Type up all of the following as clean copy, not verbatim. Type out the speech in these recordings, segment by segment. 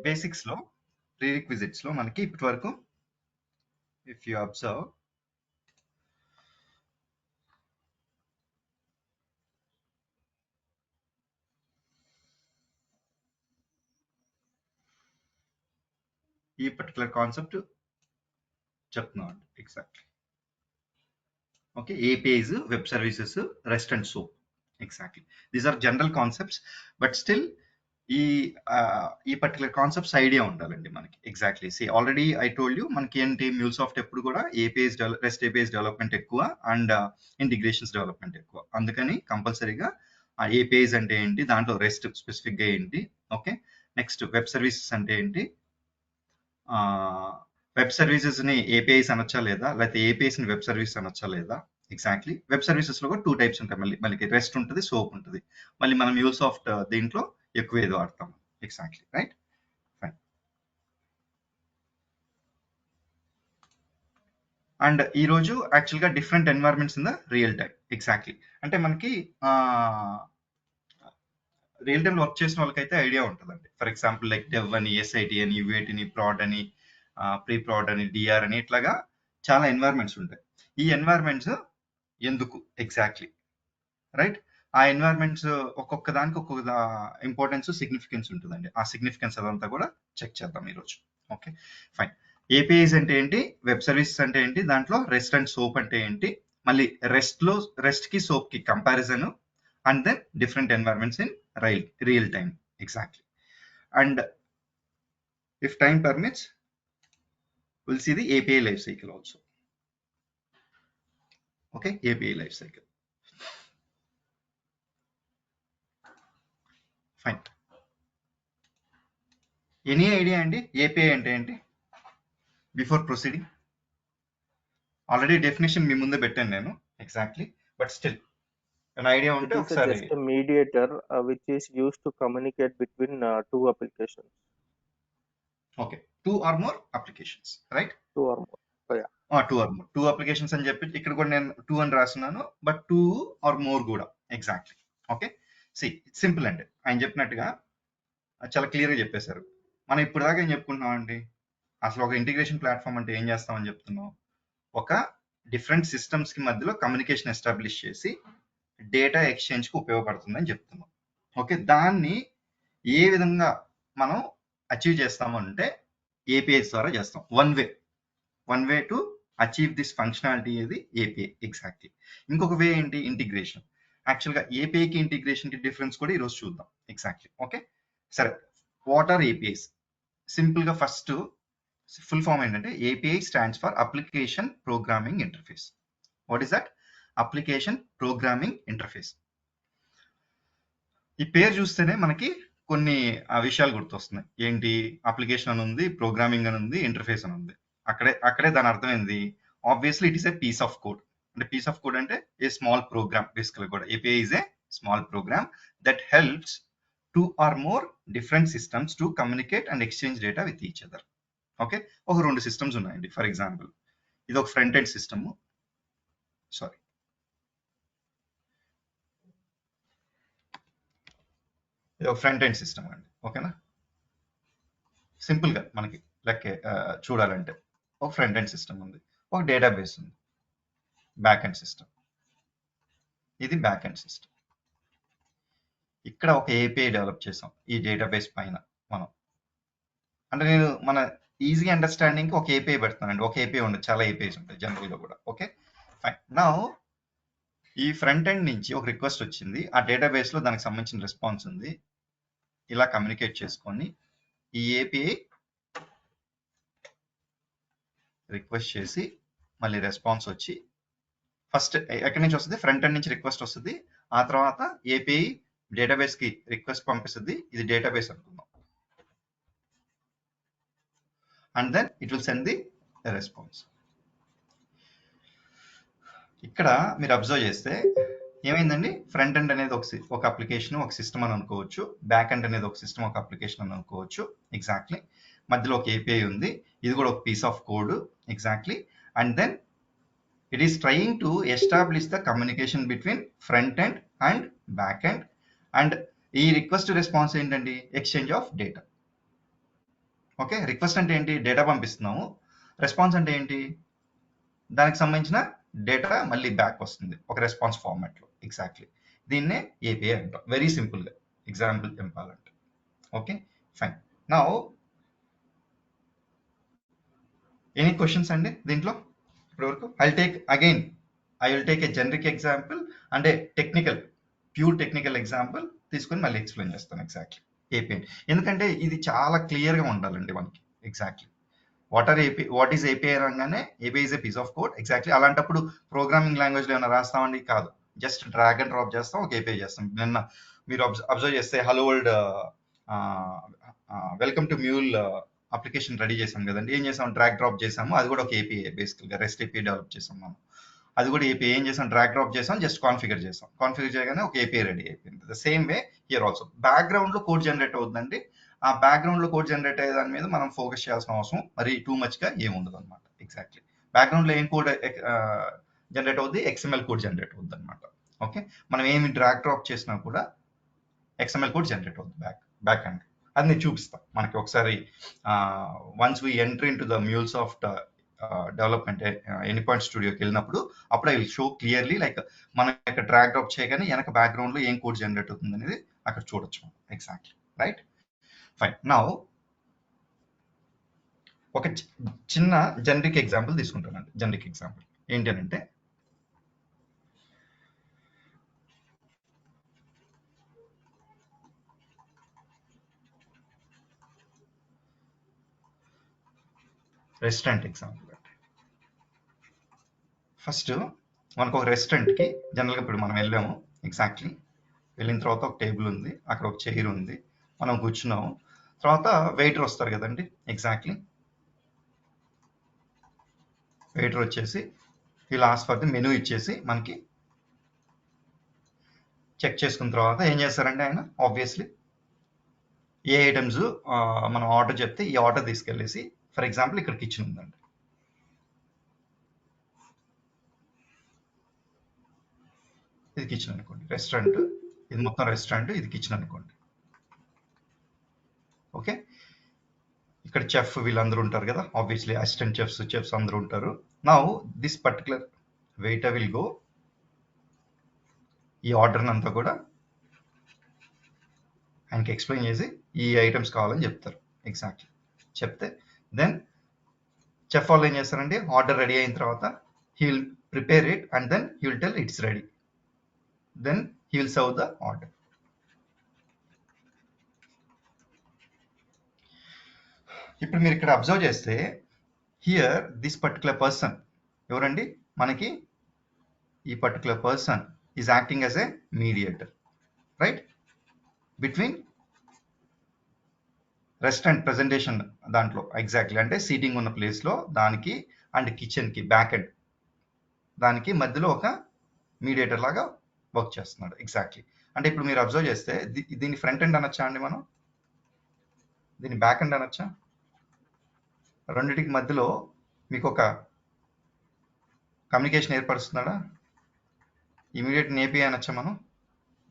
Basics లో ప్రీరిక్విజిట్స్ లో మనకి ఇప్పటి వరకు ఇఫ్ యూ అబ్జర్వ్ ఈ పర్టికులర్ కాన్సెప్ట్ చెప్తున్నాం exactly. Okay, APIs, web services, rest and soap. Exactly these are general concepts, but still ఈ పర్టికులర్ కాన్సెప్ట్స్ ఐడియా ఉండాలండి మనకి. Exactly already I told you మనకి ఏంటి MuleSoft ఎప్పుడు కూడా రెస్ట్ APIs డెవలప్మెంట్ ఎక్కువ అండ్ ఇంటిగ్రేషన్స్ డెవలప్మెంట్ ఎక్కువ. అందుకని కంపల్సరీగా ఆ APIs అంటే ఏంటి, దాంట్లో రెస్ట్ స్పెసిఫిక్ గా ఏంటి, ఓకే. నెక్స్ట్ వెబ్ సర్వీసెస్ అంటే ఏంటి, వెబ్ సర్వీసెస్ ని ఏపీఐస్ అనొచ్చా లేదా, లేకపోతే ఏపీఐస్ ని వెబ్ సర్వీస్ అనొచ్చా లేదా. ఎగ్జాక్ట్లీ వెబ్ సర్వీసెస్ లో కూడా 2 టైప్స్ ఉంటాయి. మళ్ళీ రెస్ట్ ఉంటుంది, సోప్ ఉంటుంది. మళ్ళీ మనం MuleSoft దీంట్లో ఎక్కువ ఏది వాడతాం. Exactly right, fine. అండ్ ఈ రోజు యాక్చువల్ గా different environments in the real time. Exactly అంటే మనకి రియల్ టైం వర్క్ చేసిన వాళ్ళకైతే ఐడియా ఉంటుందండి. ఫర్ ఎగ్జాంపుల్ లైక్ డెవ్ అని, ఎస్ఐటి అని, యూఏటి అని, ప్రాడ్ అని, ప్రీ ప్రాడ్ అని, డిఆర్ అని, ఇట్లాగా చాలా ఎన్వైరన్మెంట్స్ ఉంటాయి. ఈ ఎన్వైరన్మెంట్స్ ఎందుకు ఎగ్జాక్ట్లీ రైట్, ఆ ఎన్వైరన్మెంట్స్ ఒక్కొక్క దానికి ఒక్కొక్క ఇంపార్టెన్స్, సిగ్నిఫికెన్స్ ఉంటుందండి. ఆ సిగ్నిఫికెన్స్ అదంతా కూడా చెక్ చేద్దాం ఈరోజు. Okay fine. ఏపీఐస్ అంటే ఏంటి, వెబ్ సర్వీసెస్ అంటే ఏంటి, దాంట్లో రెస్ట్ అండ్ సోప్ అంటే ఏంటి, మళ్ళీ రెస్ట్ కి సోప్ కి comparison, and then different environments in real time. Exactly. And if time permits, we'll see the API lifecycle also. Okay, API lifecycle. Fine. Any idea andy API ante enti? Before proceeding, already definition మీ ముందే పెట్టాను నేను. Exactly, but still an idea ఉంటే ఒకసారి. Just a mediator which is used to communicate between two applications. Okay, 2 or more applications, right? 2 or more. So yeah. 2 or more, 2 applications అని చెప్పి ఇక్కడ కూడా నేను 2 అని రాస్తున్నాను, బట్ 2 or more కూడా. Exactly okay. సింపుల్ అండి, ఆయన చెప్పినట్టుగా చాలా క్లియర్గా చెప్పేశారు. మనం ఇప్పుడు దాకా ఏం చెప్పుకుంటున్నాం అండి, అసలు ఒక ఇంటిగ్రేషన్ ప్లాట్ఫామ్ అంటే ఏం చేస్తామని చెప్తున్నాం. ఒక డిఫరెంట్ సిస్టమ్స్ కి మధ్యలో కమ్యూనికేషన్ ఎస్టాబ్లిష్ చేసి డేటా ఎక్స్చేంజ్ కి ఉపయోగపడుతుందని చెప్తున్నాం. ఓకే, దాన్ని ఏ విధంగా మనం అచీవ్ చేస్తాము అంటే ఏపీఐస్ ద్వారా చేస్తాం. One way to achieve this functionality ఏది ఏపీఐ. ఎగ్జాక్ట్లీ. ఇంకొక వే ఏంటి, ఇంటిగ్రేషన్. యాక్చువల్గా ఏపీఐకి ఇంటిగ్రేషన్ కి డిఫరెన్స్ కూడా ఈరోజు చూద్దాం. Exactly okay. సరే, వాట్ ఆర్ ఏపీఐస్? సింపుల్ గా ఫస్ట్ ఫుల్ ఫామ్ ఏంటంటే API stands for application programming interface. What is that? Application programming interface. ఈ పేరు చూస్తేనే మనకి కొన్ని విషయాలు గుర్తొస్తున్నాయి. ఏంటి, అప్లికేషన్ అని ఉంది, ప్రోగ్రామింగ్ అని ఉంది, ఇంటర్ఫేస్ అని ఉంది. అక్కడే దాని అర్థం ఏంది? Obviously it is a piece of code. అంటే పీస్ ఆఫ్ కోడ్ అంటే ఏ స్మాల్ ప్రోగ్రామ్. బేసికల్ కూడా API is a small program that helps 2 or more different systems to communicate and exchange data with each other. Okay, ఒక 2 systems ఉన్నాయండి. For example ఇది ఒక front end system, sorry ఇది ఒక front end system అండి. ఓకేనా, simple గా మనకి లెక్క చూడాలంటే ఒక ఫ్రంట్ ఎండ్ సిస్టమ్ ఉంది, ఒక డేటాబేస్ ఉంది, బ్యాక్ ఎండ్ సిస్టమ్. ఇది బ్యాక్ ఎండ్ సిస్టమ్. ఇక్కడ ఒక ఏపీఐ డెవలప్ చేసాం ఈ డేటాబేస్ పైన మనం. అంటే నేను మన ఈజీ అండర్స్టాండింగ్ ఒక ఏపీఐ పెడతానండి. ఒక ఏపీఐ ఉండదు, చాలా ఏపీఐస్ ఉంటాయి జనరల్గా కూడా. Okay fine. నౌ ఈ ఫ్రంట్ ఎండ్ నుంచి ఒక రిక్వెస్ట్ వచ్చింది, ఆ డేటాబేస్ లో దానికి సంబంధించిన రెస్పాన్స్ ఉంది. ఇలా కమ్యూనికేట్ చేసుకొని ఈ ఏపీఐ రిక్వెస్ట్ చేసి మళ్ళీ రెస్పాన్స్ వచ్చి, ఫస్ట్ ఎక్కడి నుంచి వస్తుంది, ఫ్రంట్ ఎండ్ నుంచి రిక్వెస్ట్ వస్తుంది. ఆ తర్వాత ఏపీఐ డేటాబేస్ కి రిక్వెస్ట్ పంపిస్తుంది. ఇది డేటాబేస్ అనుకుందాం. And then it will send the response. ఇక్కడ మీరు అబ్జర్వ్ చేస్తే ఏమైందండి, ఫ్రంట్ ఎండ్ అనేది ఒక అప్లికేషన్, ఒక సిస్టమ్ అని అనుకోవచ్చు. బ్యాక్ ఎండ్ అనేది ఒక సిస్టమ్, ఒక అప్లికేషన్ అని అనుకోవచ్చు. ఎగ్జాక్ట్లీ. మధ్యలో ఒక ఏపీఐ ఉంది, ఇది కూడా ఒక piece of code. Exactly. And then it is trying to establish the communication between front end and back end. And ఈ రిక్వెస్ట్ రెస్పాన్స్ ఏంటండి, exchange of data. Okay, request అంటే ఏంటి, డేటా పంపిస్తున్నాము. రెస్పాన్స్ అంటే ఏంటి, దానికి సంబంధించిన డేటా మళ్ళీ బ్యాక్ వస్తుంది ఒక రెస్పాన్స్ ఫార్మాట్లో. ఎగ్జాక్ట్లీ దీన్నే ఏపీఐ అంటాం, వెరీ సింపుల్గా ఎగ్జాంపుల్ చెప్పాలంటే. Okay fine. నా ఎనీ క్వశ్చన్స్ అండి దీంట్లో ఇప్పటివరకు? I will take a generic example అంటే టెక్నికల్, ప్యూర్ టెక్నికల్ ఎగ్జాంపుల్ తీసుకొని మళ్ళీ ఎక్స్ప్లెయిన్ చేస్తాను ఎగ్జాక్ట్లీ ఏపీఐ. ఎందుకంటే ఇది చాలా క్లియర్గా ఉండాలండి మనకి. ఎగ్జాక్ట్లీ వాట్ ఈస్ ఏపీఐ అనగానే API is a piece of code. Exactly అలాంటప్పుడు ప్రోగ్రామింగ్ లాంగ్వేజ్లో ఏమైనా రాస్తామండి? కాదు, జస్ట్ డ్రాగ్ అండ్ డ్రాప్ చేస్తాం, ఒక ఏపీఐ చేస్తాం. నిన్న మీరు అబ్జర్వ్ చేస్తే hello world welcome to mule application ready చేసాం కదండి. ఏం చేసాం, డ్రాగ్ డ్రాప్ చేసాము, అది కూడా ఒక ఏపీఐ. బేసికల్గా రెస్ట్ ఏపీఐ డెవలప్ చేసాం మనం, అది కూడా ఏపీఐ. ఏం చేసాం, డ్రాగ్ డ్రాప్ చేసాం, జస్ట్ కాన్ఫిగర్ చేసాం. కాన్ఫిగర్ చేయగానే ఒక ఏపీఐ రెడీ అయిపోయింది. The same way here also background లో కోడ్ జనరేట్ అవుతుందండి. ఆ బ్యాక్గ్రౌండ్ లో కోడ్ జనరేట్ అయ్యే దాని మీద మనం ఫోకస్ చేయాల్సిన అవసరం మరి టూ మచ్ గా ఏముండదు అనమాట. ఎగ్జాక్ట్లీ బ్యాక్గ్రౌండ్ లో ఏం కోడ్ జనరేట్ అవుద్ది, ఎక్స్ఎంఎల్ కోడ్ జనరేట్ అవుద్ది అనమాట. ఓకే, మనం ఏమి డ్రాగ్ డ్రాప్ చేసినా కూడా ఎక్స్ఎంఎల్ కోడ్ జనరేట్ అవుతుంది బ్యాక్ హ్యాండ్. అది నేను చూపిస్తాను మనకి ఒకసారి. Once we enter into the MuleSoft development any point స్టూడియోకి వెళ్ళినప్పుడు అప్పుడు I will show clearly, like మనం ఇక్కడ డ్రాగ్ డ్రాప్ చేయగానే వెనక బ్యాక్గ్రౌండ్ లో ఏం కోడ్ జనరేట్ అవుతుంది అనేది అక్కడ చూడొచ్చు. Exactly right fine. నౌ ఒక చిన్న జనరిక్ ఎగ్జాంపుల్ తీసుకుంటానండి. జనరిక్ ఎగ్జాంపుల్ ఏంటి అని అంటే, రెస్టారెంట్ ఎగ్జాంపుల్. ఫస్ట్ మనకు ఒక రెస్టారెంట్కి జనరల్గా ఇప్పుడు మనం వెళ్ళాము. ఎగ్జాక్ట్లీ వెళ్ళిన తర్వాత ఒక టేబుల్ ఉంది, అక్కడ ఒక చైర్ ఉంది, మనం కూర్చున్నాము. తర్వాత వెయిటర్ వస్తారు కదండి. ఎగ్జాక్ట్లీ వెయిటర్ వచ్చేసి వీళ్ళు ఆస్క్ ఫర్ ది మెనూ ఇచ్చేసి మనకి చెక్ చేసుకున్న తర్వాత ఏం చేస్తారంటే ఆయన ఆబ్వియస్లీ ఏ ఐటమ్స్ మనం ఆర్డర్ చెప్తే ఈ ఆర్డర్ తీసుకెళ్ళేసి, ఫర్ ఎగ్జాంపుల్ ఇక్కడ కిచెన్ ఉందండి, ఇది కిచెన్ అనుకోండి, రెస్టారెంట్ ఇది మొత్తం రెస్టారెంట్, ఇది కిచెన్ అనుకోండి. ఓకే, ఇక్కడ చెఫ్ వీళ్ళందరూ ఉంటారు కదా, ఆబ్వియస్లీ అసిస్టెంట్ చెఫ్స్ అందరూ ఉంటారు. Now this particular waiter will go, ఈ ఆర్డర్ అంతా కూడా ఆయనకి ఎక్స్ప్లెయిన్ చేసి ఈ ఐటమ్స్ కావాలని చెప్తారు. ఎగ్జాక్ట్లీ చెప్తే దెన్ చెఫ్ వాళ్ళు ఏం చేస్తారంటే ఆర్డర్ రెడీ అయిన తర్వాత he will prepare it and then he will tell it's ready, then he will serve the order. ఇప్పుడు మీరు ఇక్కడ అబ్జర్వ్ చేస్తే హియర్ దిస్ పర్టికులర్ పర్సన్ ఎవరండి, మనకి ఈ particular person is acting as a mediator, right, between restaurant presentation దాంట్లో. Exactly అంటే seating ఉన్న ప్లేస్లో దానికి అండ్ కిచెన్కి బ్యాక్ ఎండ్ దానికి మధ్యలో ఒక మీడియేటర్ లాగా వర్క్ చేస్తున్నాడు. ఎగ్జాక్ట్లీ అంటే ఇప్పుడు మీరు అబ్జర్వ్ చేస్తే దీన్ని ఫ్రంట్ ఎండ్ అనొచ్చా అండి, మనం దీన్ని బ్యాక్ ఎండ్ అనొచ్చా? రెండింటికి మధ్యలో మీకు ఒక కమ్యూనికేషన్ ఏర్పరుస్తున్నాడా? ఇమీడియట్ ఏపీఐ అనొచ్చా మనం?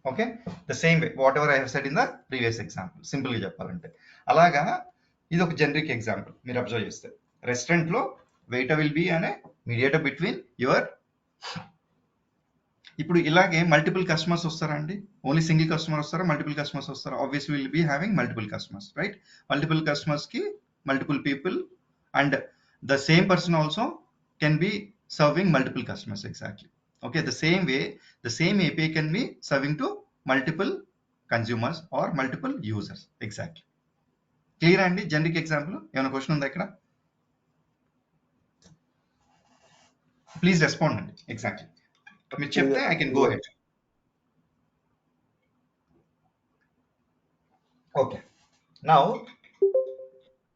Okay, the same way what ever I have said in the previous example. సింపుల్గా చెప్పాలంటే అలాగా ఇది ఒక జనరిక్ ఎగ్జాంపుల్. మీరు అబ్జర్వ్ చేస్తే రెస్టారెంట్లో వెయిటర్ విల్ బీ అనే మీడియేటర్ బిట్వీన్ యువర్. ఇప్పుడు ఇలాగే మల్టిపుల్ కస్టమర్స్ వస్తారా అండి? ఓన్లీ సింగిల్ కస్టమర్ వస్తారా, మల్టిపుల్ కస్టమర్స్ వస్తారా? Obviously will be having multiple customers, right. Multiple కస్టమర్స్కి multiple people and the same person also can be serving multiple customers. Exactly okay, the same way the same API can be serving to multiple consumers or multiple users. Exactly clear అండి generic example? ఏమైనా question ఉందా ఇక్కడ? Please respond అండి. Exactly మీరు చెప్తే I can go head. Okay, now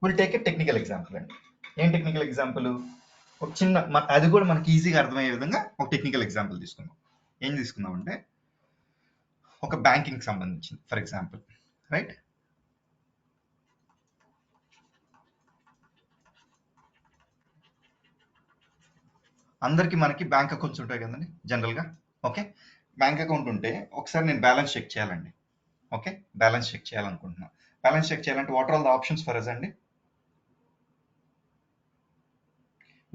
will take a technical example అండి. ఏం technical example? ఒక చిన్న అది కూడా మనకి ఈజీగా అర్థమయ్యే విధంగా ఒక టెక్నికల్ ఎగ్జాంపుల్ తీసుకుందాం. ఏం తీసుకుందాం అంటే ఒక బ్యాంకింగ్ సంబంధించింది ఫర్ ఎగ్జాంపుల్, రైట్. అందరికి మనకి బ్యాంక్ అకౌంట్స్ ఉంటాయి కదండి జనరల్గా. ఓకే, బ్యాంక్ అకౌంట్ ఉంటే ఒకసారి నేను బ్యాలెన్స్ చెక్ చేయాలండి. ఓకే, బ్యాలెన్స్ చెక్ చేయాలనుకుంటున్నా. బ్యాలెన్స్ చెక్ చేయాలంటే what are all the options for us అండి?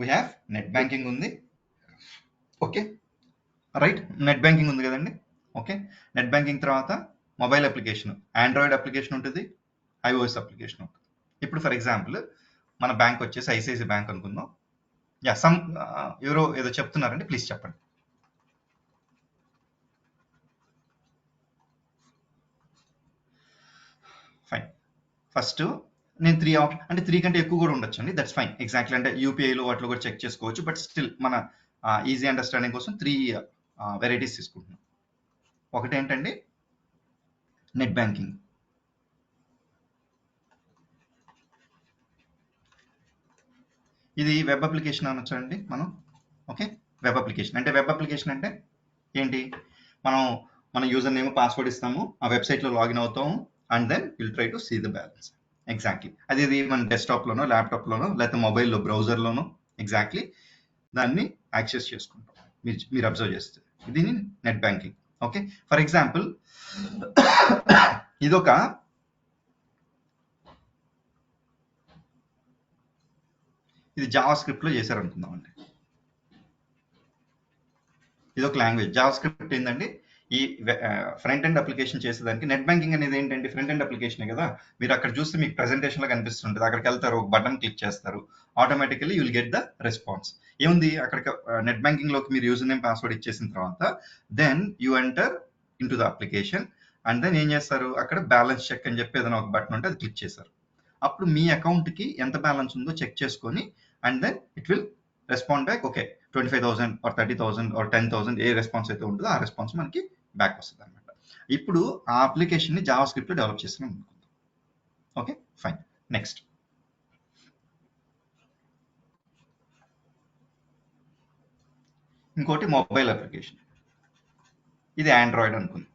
వీ హ్యావ్ నెట్ బ్యాంకింగ్ ఉంది. ఓకే, రైట్, నెట్ బ్యాంకింగ్ ఉంది కదండి. ఓకే, నెట్ బ్యాంకింగ్ తర్వాత మొబైల్ అప్లికేషన్, ఆండ్రాయిడ్ అప్లికేషన్ ఉంటుంది, ఐఓఎస్ అప్లికేషన్ ఉంటుంది. ఇప్పుడు ఫర్ ఎగ్జాంపుల్ మన బ్యాంక్ వచ్చేసి ఐసిఐసి బ్యాంక్ అనుకుందాం. యా, సమ్ ఎవరో ఏదో చెప్తున్నారండి, ప్లీజ్ చెప్పండి. ఫైన్. ఫస్ట్ నేను 3 ఆప్షన్ అంటే 3 కంటే ఎక్కువ కూడా ఉండొచ్చు అండి, దట్స్ ఫైన్. ఎగ్జాక్ట్లీ అంటే యూపీఐలో వాటిలో కూడా చెక్ చేసుకోవచ్చు, బట్ స్టిల్ మన ఈజీ అండర్స్టాండింగ్ కోసం 3 వెరైటీస్ తీసుకుంటున్నాం. ఒకటి ఏంటండి, నెట్ బ్యాంకింగ్. ఇది వెబ్ అప్లికేషన్ అనొచ్చు అండి మనం. ఓకే, వెబ్ అప్లికేషన్ అంటే ఏంటి, మనం మన యూజర్ నేమ్ పాస్వర్డ్ ఇస్తాము, ఆ వెబ్సైట్లో లాగిన్ అవుతాము, and then will try to see the balance. Exactly ఇది మన డెస్క్టాప్లోనో ల్యాప్టాప్లోనో లేకపోతే మొబైల్లో బ్రౌజర్లోనో ఎగ్జాక్ట్లీ దాన్ని యాక్సెస్ చేసుకుంటాం. మీరు అబ్జర్వ్ చేస్తే ఇది net banking. Okay, for example ఇదొక ఇది జావా స్క్రిప్ట్లో చేశారు అనుకుందాం అండి. ఇది ఒక లాంగ్వేజ్. జావా స్క్రిప్ట్ ఏంటండి, ఈ ఫ్రంట్ ఎండ్ అప్లికేషన్ చేసేదానికి. నెట్ బ్యాంకింగ్ అనేది ఏంటంటే ఫ్రంట్ ఎండ్ అప్లికేషన్ కదా. మీరు అక్కడ చూస్తే మీకు ప్రెజెంటేషన్ లో కనిపిస్తుంటుంది, అక్కడికి వెళ్తారు, ఒక బటన్ క్లిక్ చేస్తారు, automatically you will get the response. ఏముంది అక్కడ, నెట్ బ్యాంకింగ్ లోకి మీరు యూజర్ నేమ్ పాస్వర్డ్ ఇచ్చేసిన తర్వాత then you enter into the application, and then ఏం చేస్తారు, అక్కడ బ్యాలెన్స్ చెక్ అని చెప్పి ఏదైనా ఒక బటన్ ఉంటే అది క్లిక్ చేశారు. అప్పుడు మీ అకౌంట్ కి ఎంత బ్యాలెన్స్ ఉందో చెక్ చేసుకొని, and then it will respond back. Okay, 25,000 or 30,000 or 10,000 ఏ రెస్పాన్స్ అయితే ఉంటుందో ఆ రెస్పాన్స్ మనకి బ్యాక్ వస్తుంది అనమాట. ఇప్పుడు ఆ అప్లికేషన్ ని జావా స్క్రిప్ట్ లో డెవలప్ చేస్తున్నాం అనుకుందాం. Okay, fine. నెక్స్ట్ ఇంకోటి మొబైల్ అప్లికేషన్. ఇది ఆండ్రాయిడ్ అనుకుంది,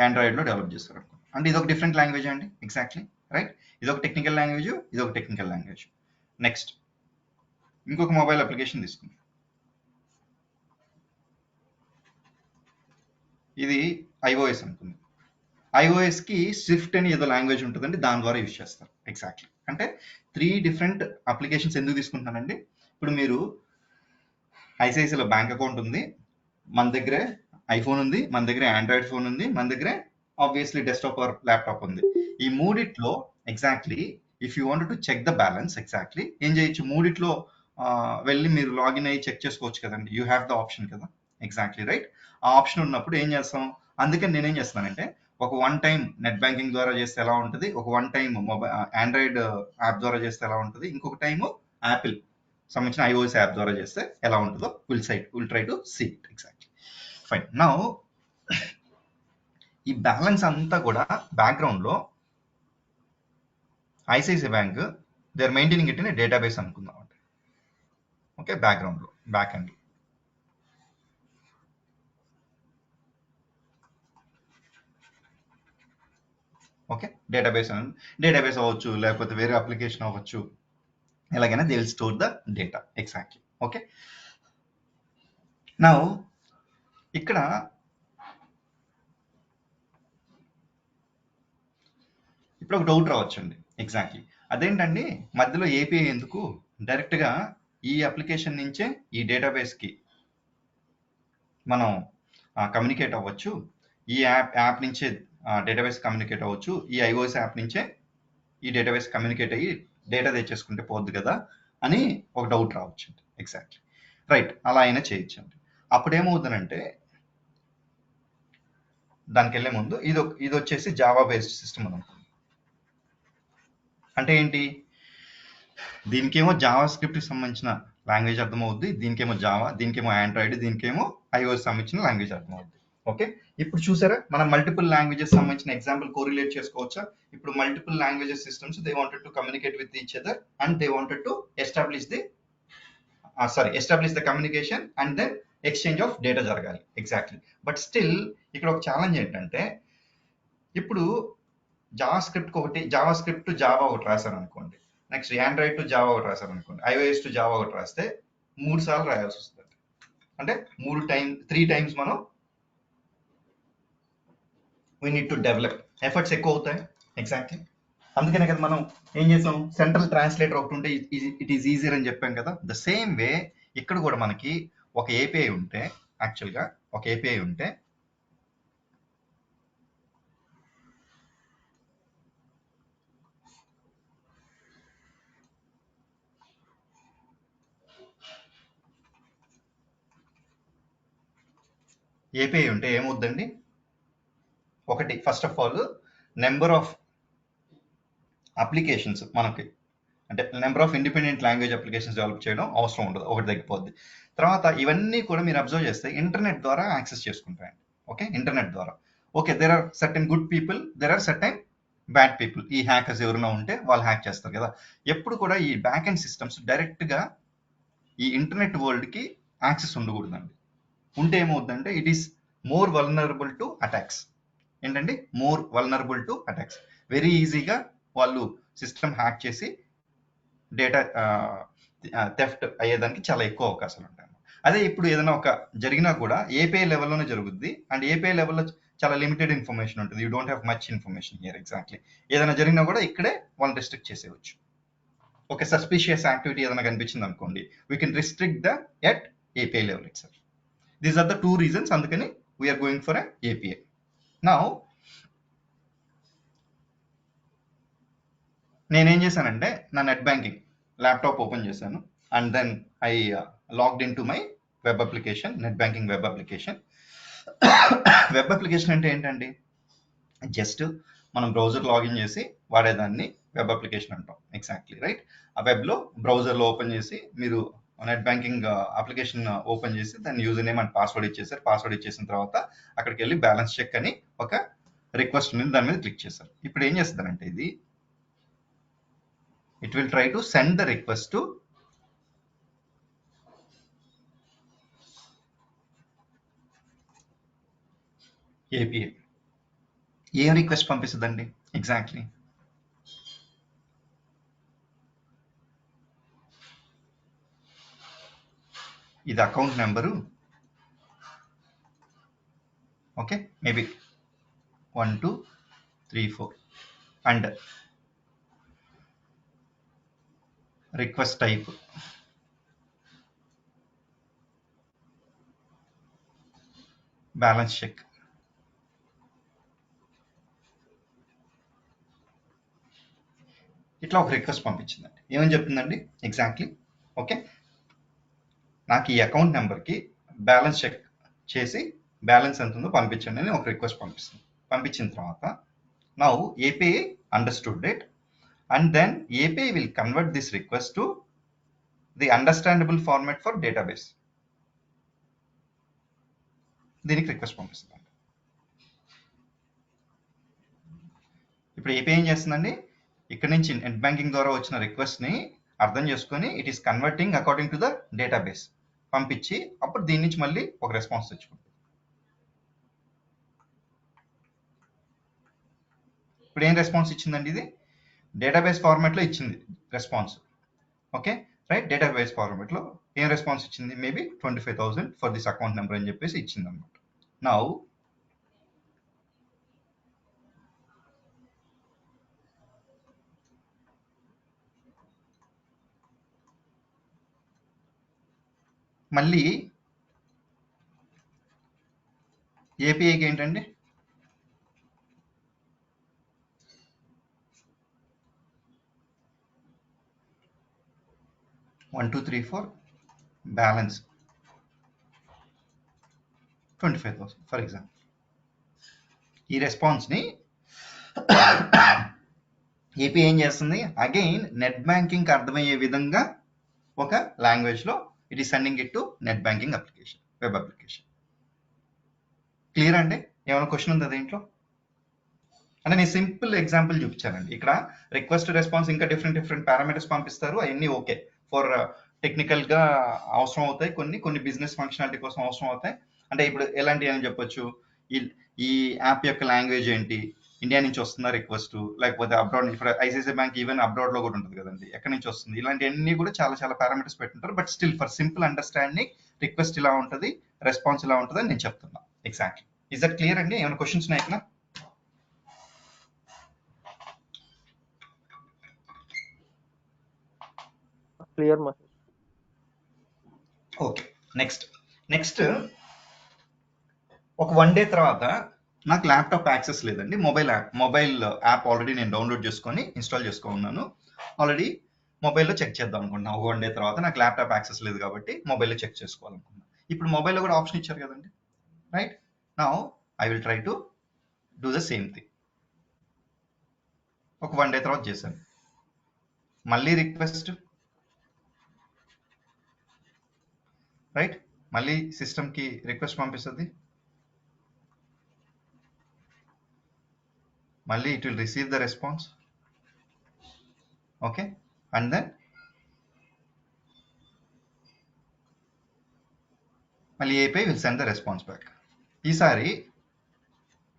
ఆండ్రాయిడ్ లో డెవలప్ చేస్తారు అనుకుంది. అంటే ఇది ఒక డిఫరెంట్ లాంగ్వేజ్ అండి, ఎగ్జాక్ట్లీ రైట్. ఇది ఒక టెక్నికల్ లాంగ్వేజ్, ఇది ఒక టెక్నికల్ లాంగ్వేజ్. నెక్స్ట్ ఇంకొక మొబైల్ అప్లికేషన్ తీసుకుందాం. ఇది ఐఓఎస్ అనుకుంది. ఐఓఎస్ కి స్విఫ్ట్ అని ఏదో లాంగ్వేజ్ ఉంటుందండి, దాని ద్వారా యూజ్ చేస్తారు. ఎగ్జాక్ట్లీ అంటే 3 డిఫరెంట్ అప్లికేషన్స్ ఎందుకు తీసుకుంటున్నానండి, ఇప్పుడు మీరు ఐసిఐసిలో బ్యాంక్ అకౌంట్ ఉంది, మన దగ్గరే ఐఫోన్ ఉంది, మన దగ్గర ఆండ్రాయిడ్ ఫోన్ ఉంది, మన దగ్గరే ఆబ్వియస్లీ డెస్క్టాప్ ఆర్ ల్యాప్టాప్ ఉంది. ఈ మూడిట్లో exactly if you want to check the balance, exactly ఏం చేయొచ్చు, మూడిట్లో వెళ్ళి మీరు లాగిన్ అయ్యి చెక్ చేసుకోవచ్చు కదండి. యూ హ్యావ్ ద ఆప్షన్ కదా, ఎగ్జాక్ట్లీ రైట్. ఆ ఆప్షన్ ఉన్నప్పుడు ఏం చేస్తాం, అందుకని నేనేం చేస్తానంటే ఒక వన్ టైం నెట్ బ్యాంకింగ్ ద్వారా చేస్తే ఎలా ఉంటుంది, ఒక one time mobile android app ద్వారా చేస్తే ఎలా ఉంటుంది, ఇంకొక టైము యాపిల్ సంబంధించిన ఐఓఎస్ యాప్ ద్వారా చేస్తే ఎలా ఉంటుందో will try to see it. Exactly fine. Now ఈ బ్యాలెన్స్ అంతా కూడా బ్యాక్గ్రౌండ్ లో ICICI bank they are maintaining it in database అనుకుందాం అంటే. ఓకే, బ్యాక్గ్రౌండ్ లో బ్యాక్ ఎండ్ ఓకే, డేటాబేస్ అవ్వచ్చు, లేకపోతే వేరే అప్లికేషన్ అవ్వచ్చు, ఎలాగైనా they will store the data. Exactly okay. Now ఇక్కడ ఇప్పుడు ఒక డౌట్ రావచ్చండి, ఎగ్జాక్ట్లీ అదేంటండి మధ్యలో ఏపీఐ ఎందుకు, డైరెక్ట్ గా ఈ అప్లికేషన్ నుంచే ఈ డేటాబేస్ కి మనం కమ్యూనికేట్ అవ్వచ్చు, ఈ యాప్ నుంచే డేటాబేస్ కమ్యూనికేట్ అవ్వచ్చు, ఈ ఐఓఎస్ యాప్ నుంచే ఈ డేటాబేస్ కమ్యూనికేట్ అయ్యి డేటా తెచ్చేసుకుంటే పోద్ది కదా అని ఒక డౌట్ రావచ్చు. ఎగ్జాక్ట్లీ రైట్, అలా అయినా చేయొచ్చండి. అప్పుడు ఏమవుతుందంటే దానికి వెళ్ళే ముందు ఇది వచ్చేసి జావా బేస్డ్ సిస్టమ్ అని అనుకోండి. అంటే ఏంటి, దీనికేమో జావా స్క్రిప్ట్ కి సంబంధించిన లాంగ్వేజ్ అర్థమవుద్ది, దీనికేమో జావా, దీనికేమో ఆండ్రాయిడ్, దీనికేమో ఐఓఎస్ సంబంధించిన లాంగ్వేజ్ అర్థమవుద్ది. ఓకే, ఇప్పుడు చూసారా మనం మల్టిపుల్ లాంగ్వేజెస్ సంబంధించిన ఎగ్జాంపుల్ కోరిలేట్ చేసుకోవచ్చా. ఇప్పుడు multiple languages systems they wanted to communicate with each other and they wanted to establish the communication and then exchange of data జరగాలి. ఎగ్జాక్ట్లీ, బట్ స్టిల్ ఇక్కడ ఒక ఛాలెంజ్ ఏంటంటే ఇప్పుడు జావా స్క్రిప్ట్ టు జావా ఒకటి రాశారు అనుకోండి, నెక్స్ట్ ఆండ్రాయిడ్ టు జావా ఒకటి రాశారు అనుకోండి, ఐఓఎస్ టు జావా ఒకటి రాస్తే 3 సార్లు రాయాల్సి వస్తుంది. అంటే 3 టైమ్స్ మనం we need to develop, efforts ఎక్కువ అవుతాయి. ఎగ్జాక్ట్లీ అందుకనే కదా మనం ఏం చేసాం, సెంట్రల్ ట్రాన్స్లేటర్ ఒకటి ఉంటే ఇట్ ఈస్ ఈజియర్ అని చెప్పాం కదా. ద సేమ్ వే ఇక్కడ కూడా మనకి ఒక ఏపీఐ ఉంటే, యాక్చువల్గా ఒక ఏపీఐ ఉంటే ఏమవుద్దండి, ఒకటి first of all number of applications మనకి, అంటే number of independent language applications develop చేయడం అవసరం ఉండదు, ఒకటి తగ్గిపోద్ది. తర్వాత ఇవన్నీ కూడా మీరు అబ్జర్వ్ చేస్తే ఇంటర్నెట్ ద్వారా యాక్సెస్ చేసుకుంటారండి. ఓకే, ఇంటర్నెట్ ద్వారా. Okay, there are certain good people, there are certain bad people. ఈ హ్యాకర్స్ ఎవరైనా ఉంటే వాళ్ళు హ్యాక్ చేస్తారు కదా. ఎప్పుడు కూడా ఈ బ్యాక్ అండ్ సిస్టమ్స్ డైరెక్ట్గా ఈ ఇంటర్నెట్ వరల్డ్కి యాక్సెస్ ఉండకూడదండి. ఉంటే ఏమవుతుందంటే it is more vulnerable to attacks. ఏంటండి, more vulnerable to attacks. Very ఈజీగా వాళ్ళు సిస్టమ్ హ్యాక్ చేసి డేటా థెఫ్ట్ అయ్యేదానికి చాలా ఎక్కువ అవకాశాలు ఉంటాయి. అదే ఇప్పుడు ఏదైనా ఒక జరిగినా కూడా ఏపీఐ లెవెల్లోనే జరుగుద్ది, అండ్ ఏపీఐ లెవెల్లో చాలా లిమిటెడ్ ఇన్ఫర్మేషన్ ఉంటుంది. You don't have much information here. Exactly ఏదైనా జరిగినా కూడా ఇక్కడే వాళ్ళు రిస్ట్రిక్ట్ చేసేయచ్చు. ఒక సస్పిషియస్ యాక్టివిటీ ఏదైనా కనిపించింది అనుకోండి, we can restrict the at API level itself. These are the two reasons, అందుకని we're going for API. Now నేనేం చేశానంటే నా నెట్ బ్యాంకింగ్ ల్యాప్టాప్ ఓపెన్ చేశాను, and then I logged in to my web application, net banking web application. Web application అంటే ఏంటండి, just మనం browser login చేసి వాడేదాన్ని వెబ్ అప్లికేషన్ అంటాం. Exactly right. ఆ వెబ్లో బ్రౌజర్లో ఓపెన్ చేసి మీరు నెట్ బ్యాంకింగ్ అప్లికేషన్ ఓపెన్ చేసి దాన్ని యూజర్ నేమ్ అండ్ పాస్వర్డ్ ఇచ్చేసారు. పాస్వర్డ్ ఇచ్చేసిన తర్వాత అక్కడికి వెళ్ళి బ్యాలెన్స్ చెక్ అని ఒక రిక్వెస్ట్ ఉంది, దాని మీద క్లిక్ చేశారు. ఇప్పుడు ఏం చేస్తుందంటే ఇది it will try to send the request to API. ఏం రిక్వెస్ట్ పంపిస్తుందండి, ఎగ్జాక్ట్లీ ఇది account number. Okay, maybe 1 2 3 4 and request type balance check. ఇట్లా ఒక రిక్వెస్ట్ పంపించిందండి. ఏమని చెప్తుందండి ఎగ్జాక్ట్లీ, ఓకే నాకు ఈ అకౌంట్ నెంబర్కి బ్యాలెన్స్ చెక్ చేసి బ్యాలెన్స్ ఎంత ఉందో పంపించండి అని ఒక రిక్వెస్ట్ పంపిస్తుంది. పంపించిన తర్వాత now API understood it, and then API will convert this request to the understandable format for database. దీనికి రిక్వెస్ట్ పంపిస్తుంది. ఇప్పుడు ఏపీఐ ఏం చేస్తుందండి, ఇక్కడ నుంచి నెట్ బ్యాంకింగ్ ద్వారా వచ్చిన రిక్వెస్ట్ని అర్థం చేసుకొని it is converting according to the database పంపించి అప్పుడు దీని నుంచి మళ్ళీ ఒక రెస్పాన్స్ తెచ్చుకుంటుంది. ఇప్పుడు ఏం రెస్పాన్స్ ఇచ్చిందండి, ఇది డేటాబేస్ ఫార్మాట్లో ఇచ్చింది రెస్పాన్స్. ఓకే రైట్, డేటాబేస్ ఫార్మాట్లో ఏం రెస్పాన్స్ ఇచ్చింది, maybe 25,000 for this account number అని చెప్పేసి ఇచ్చింది అనమాట. నౌ మళ్ళీ ఏపీఐకి ఏంటండి, one two three four balance 25,000 for example. ఈ రెస్పాన్స్ని ఏపీ ఏం చేస్తుంది, అగైన్ నెట్ బ్యాంకింగ్కి అర్థమయ్యే విధంగా ఒక లాంగ్వేజ్లో it is sending it to net banking application, web application. Clear అండి, ఏమైనా క్వశ్చన్ ఉందా దీంట్లో? అంటే నేను సింపుల్ ఎగ్జాంపుల్ చూపించానండి. ఇక్కడ రిక్వెస్ట్ రెస్పాన్స్ ఇంకా డిఫరెంట్ పారామీటర్స్ పంపిస్తారు, అవన్నీ ఓకే ఫర్ టెక్నికల్గా అవసరం అవుతాయి, కొన్ని బిజినెస్ ఫంక్షనాలిటీ కోసం అవసరం అవుతాయి. అంటే ఇప్పుడు ఎలాంటివి అని చెప్పొచ్చు, ఈ యాప్ యొక్క లాంగ్వేజ్ ఏంటి, ఇండియా నుంచి వస్తుందా రిక్వెస్ట్, లేకపోతే అబ్రాడ్ నుంచి. ఇప్పుడు ఐసిఐసిఐ బ్యాంక్ ఈవెన్ అబ్రాడ్ లో కూడా ఉంటుంది కదండి, ఎక్కడి నుంచి వస్తుంది, ఇలాంటివన్నీ కూడా చాలా పారామీటర్స్ పెట్టుంటారు. But still for simple understanding request ఇలా ఉంటుంది, రెస్పాన్స్ ఇలా ఉంటుంది అని నేను చెప్తున్నా. ఎగ్జాక్ట్లీ. ఇస్ దట్ క్లియర్ అండి? ఏమైనా క్వశ్చన్స్ ఉన్నాయి ఇక్కడ? క్లియర్ మహేష్. ఓకే, నెక్స్ట్ ఒక 1 డే తర్వాత నాకు ల్యాప్టాప్ యాక్సెస్ లేదండి. మొబైల్ యాప్ ఆల్రెడీ నేను డౌన్లోడ్ చేసుకొని ఇన్స్టాల్ చేసుకున్నాను. ఆల్రెడీ మొబైల్లో చెక్ చేద్దాం అనుకుంటున్నా. ఒక 1 డే తర్వాత నాకు ల్యాప్టాప్ యాక్సెస్ లేదు కాబట్టి మొబైల్లో చెక్ చేసుకోవాలనుకున్నా. ఇప్పుడు మొబైల్లో కూడా ఆప్షన్ ఇచ్చారు కదండి, right? Now I will try to do the same thing. ఒక 1 డే తర్వాత చేశాను, మళ్ళీ రిక్వెస్ట్, రైట్? మళ్ళీ సిస్టమ్కి రిక్వెస్ట్ పంపిస్తుంది, మళ్ళీ it will receive the response, okay, and then మళ్ళీ API will send the response back. ఈసారి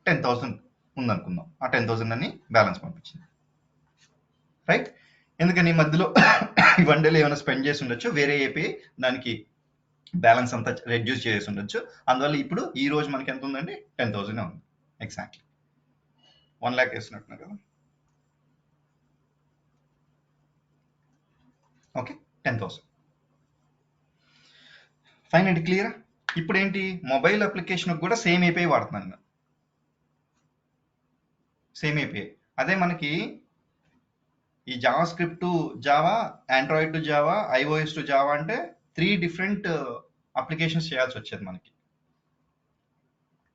10,000 ఉందనుకుందాం, ఆ 10,000 అని బ్యాలెన్స్ పంపించింది, రైట్? ఎందుకని మధ్యలో ఈ 1 డేలో ఏమైనా స్పెండ్ చేసి ఉండొచ్చు, వేరే ఏపీఐ దానికి బ్యాలెన్స్ అంతా రెడ్యూస్ చేసి ఉండొచ్చు. అందువల్ల ఇప్పుడు ఈ రోజు మనకి ఎంత ఉందండి? 10,000 ఉంది. ఎగ్జాక్ట్లీ 1 lakh వేస్తున్నట్టున్నారు కదా. ఓకే, 10,000 ఫైన్ అండి, క్లియర్? ఇప్పుడు ఏంటి, మొబైల్ అప్లికేషన్ కూడా సేమ్ ఏపీఐ వాడుతున్నాను, సేమ్ ఏపీఐ. అదే మనకి ఈ Java script to Java, Android to Java, iOS to Java అంటే 3 డిఫరెంట్ అప్లికేషన్స్ చేయాల్సి వచ్చేది మనకి.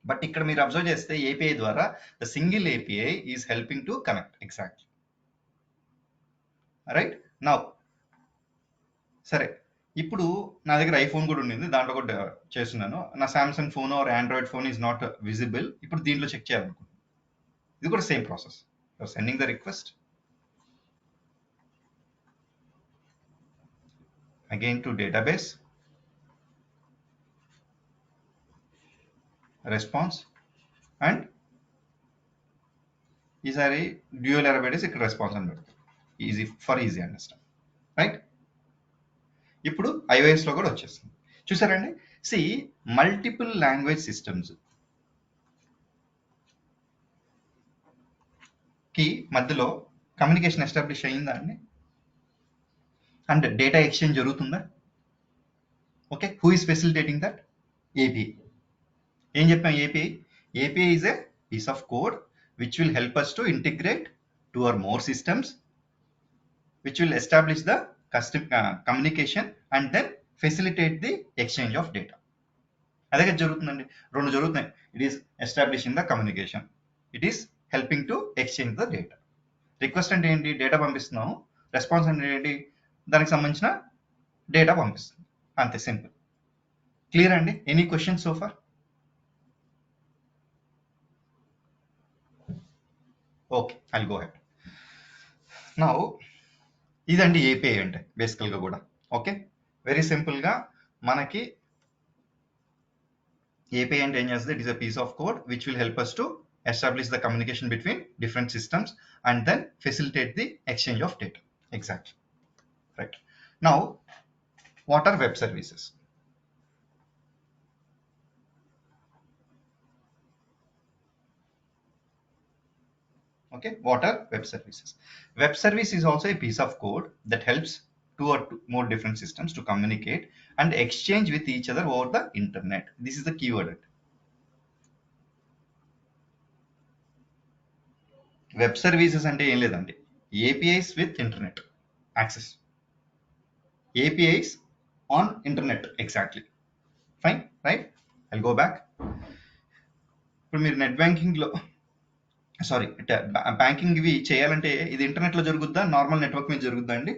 బట్ ఇక్కడ మీరు అబ్జర్వ్ చేస్తే ఏపీఐ ద్వారా the single API is helping to connect. Exactly, right? Now సరే, ఇప్పుడు నా దగ్గర ఐఫోన్ కూడా ఉండింది, దాంట్లో కూడా చేస్తున్నాను. నా Samsung phone are Android phone is not visible. ఇప్పుడు దీంట్లో చెక్ చేయాలనుకుంటున్నాను. ఇది కూడా same process, sending the request again to database, response, and ఈసారి డ్యూయల్ ఎర్రర్ పెట్టేసి ఇక్కడ రెస్పాన్స్ అని పెడతాం, ఈజీ అండర్స్టాండ్, రైట్? ఇప్పుడు iOS లో కూడా వచ్చేస్తుంది, చూసారండి? సి, మల్టిపుల్ లాంగ్వేజ్ సిస్టమ్స్ కి మధ్యలో కమ్యూనికేషన్ ఎస్టాబ్లిష్ అయ్యిందా అండి? అంటే డేటా ఎక్స్చేంజ్ జరుగుతుందా? Okay, who is facilitating that? API. ఏం చెప్పాం? API is A piece of code which will help us to integrate 2 or more systems, which will establish the custom communication and then facilitate the exchange of data. అదే కదా జరుగుతుందండి, 2 జరుగుతున్నాయి. It is establishing the communication, it is helping to exchange the data. Request అంటే ఏంటి? Data పంపిస్తున్నాం. Response అంటే ఏంటి? దానికి సంబంధించిన డేటా పంపిస్తుంది. అంతే, సింపుల్. క్లియర్ అండి? Any questions so far? Okay, I'll go ahead. Now ఇదండి ఏపీఐ అంటే బేసికల్గా కూడా. ఓకే, వెరీ సింపుల్గా మనకి ఏపీఐ అంటే ఏం చేస్తుంది? It is a piece of code which will help us to establish the communication between different systems and then facilitate the exchange of data. Exactly, right? Now, what are web services? Okay, what are web services? Web service is also a piece of code that helps 2 or more different systems to communicate and exchange with each other over the internet. This is the keyword. Web services అంటే ఏం లేదండి, APIs with internet access, APIs on internet. Exactly, fine, right? I'll go back. ఇప్పుడు మీరు net బ్యాంకింగ్లో banking ఇవి చేయాలంటే ఇది ఇంటర్నెట్లో జరుగుద్దా, నార్మల్ నెట్వర్క్ మీద జరుగుద్దా అండి?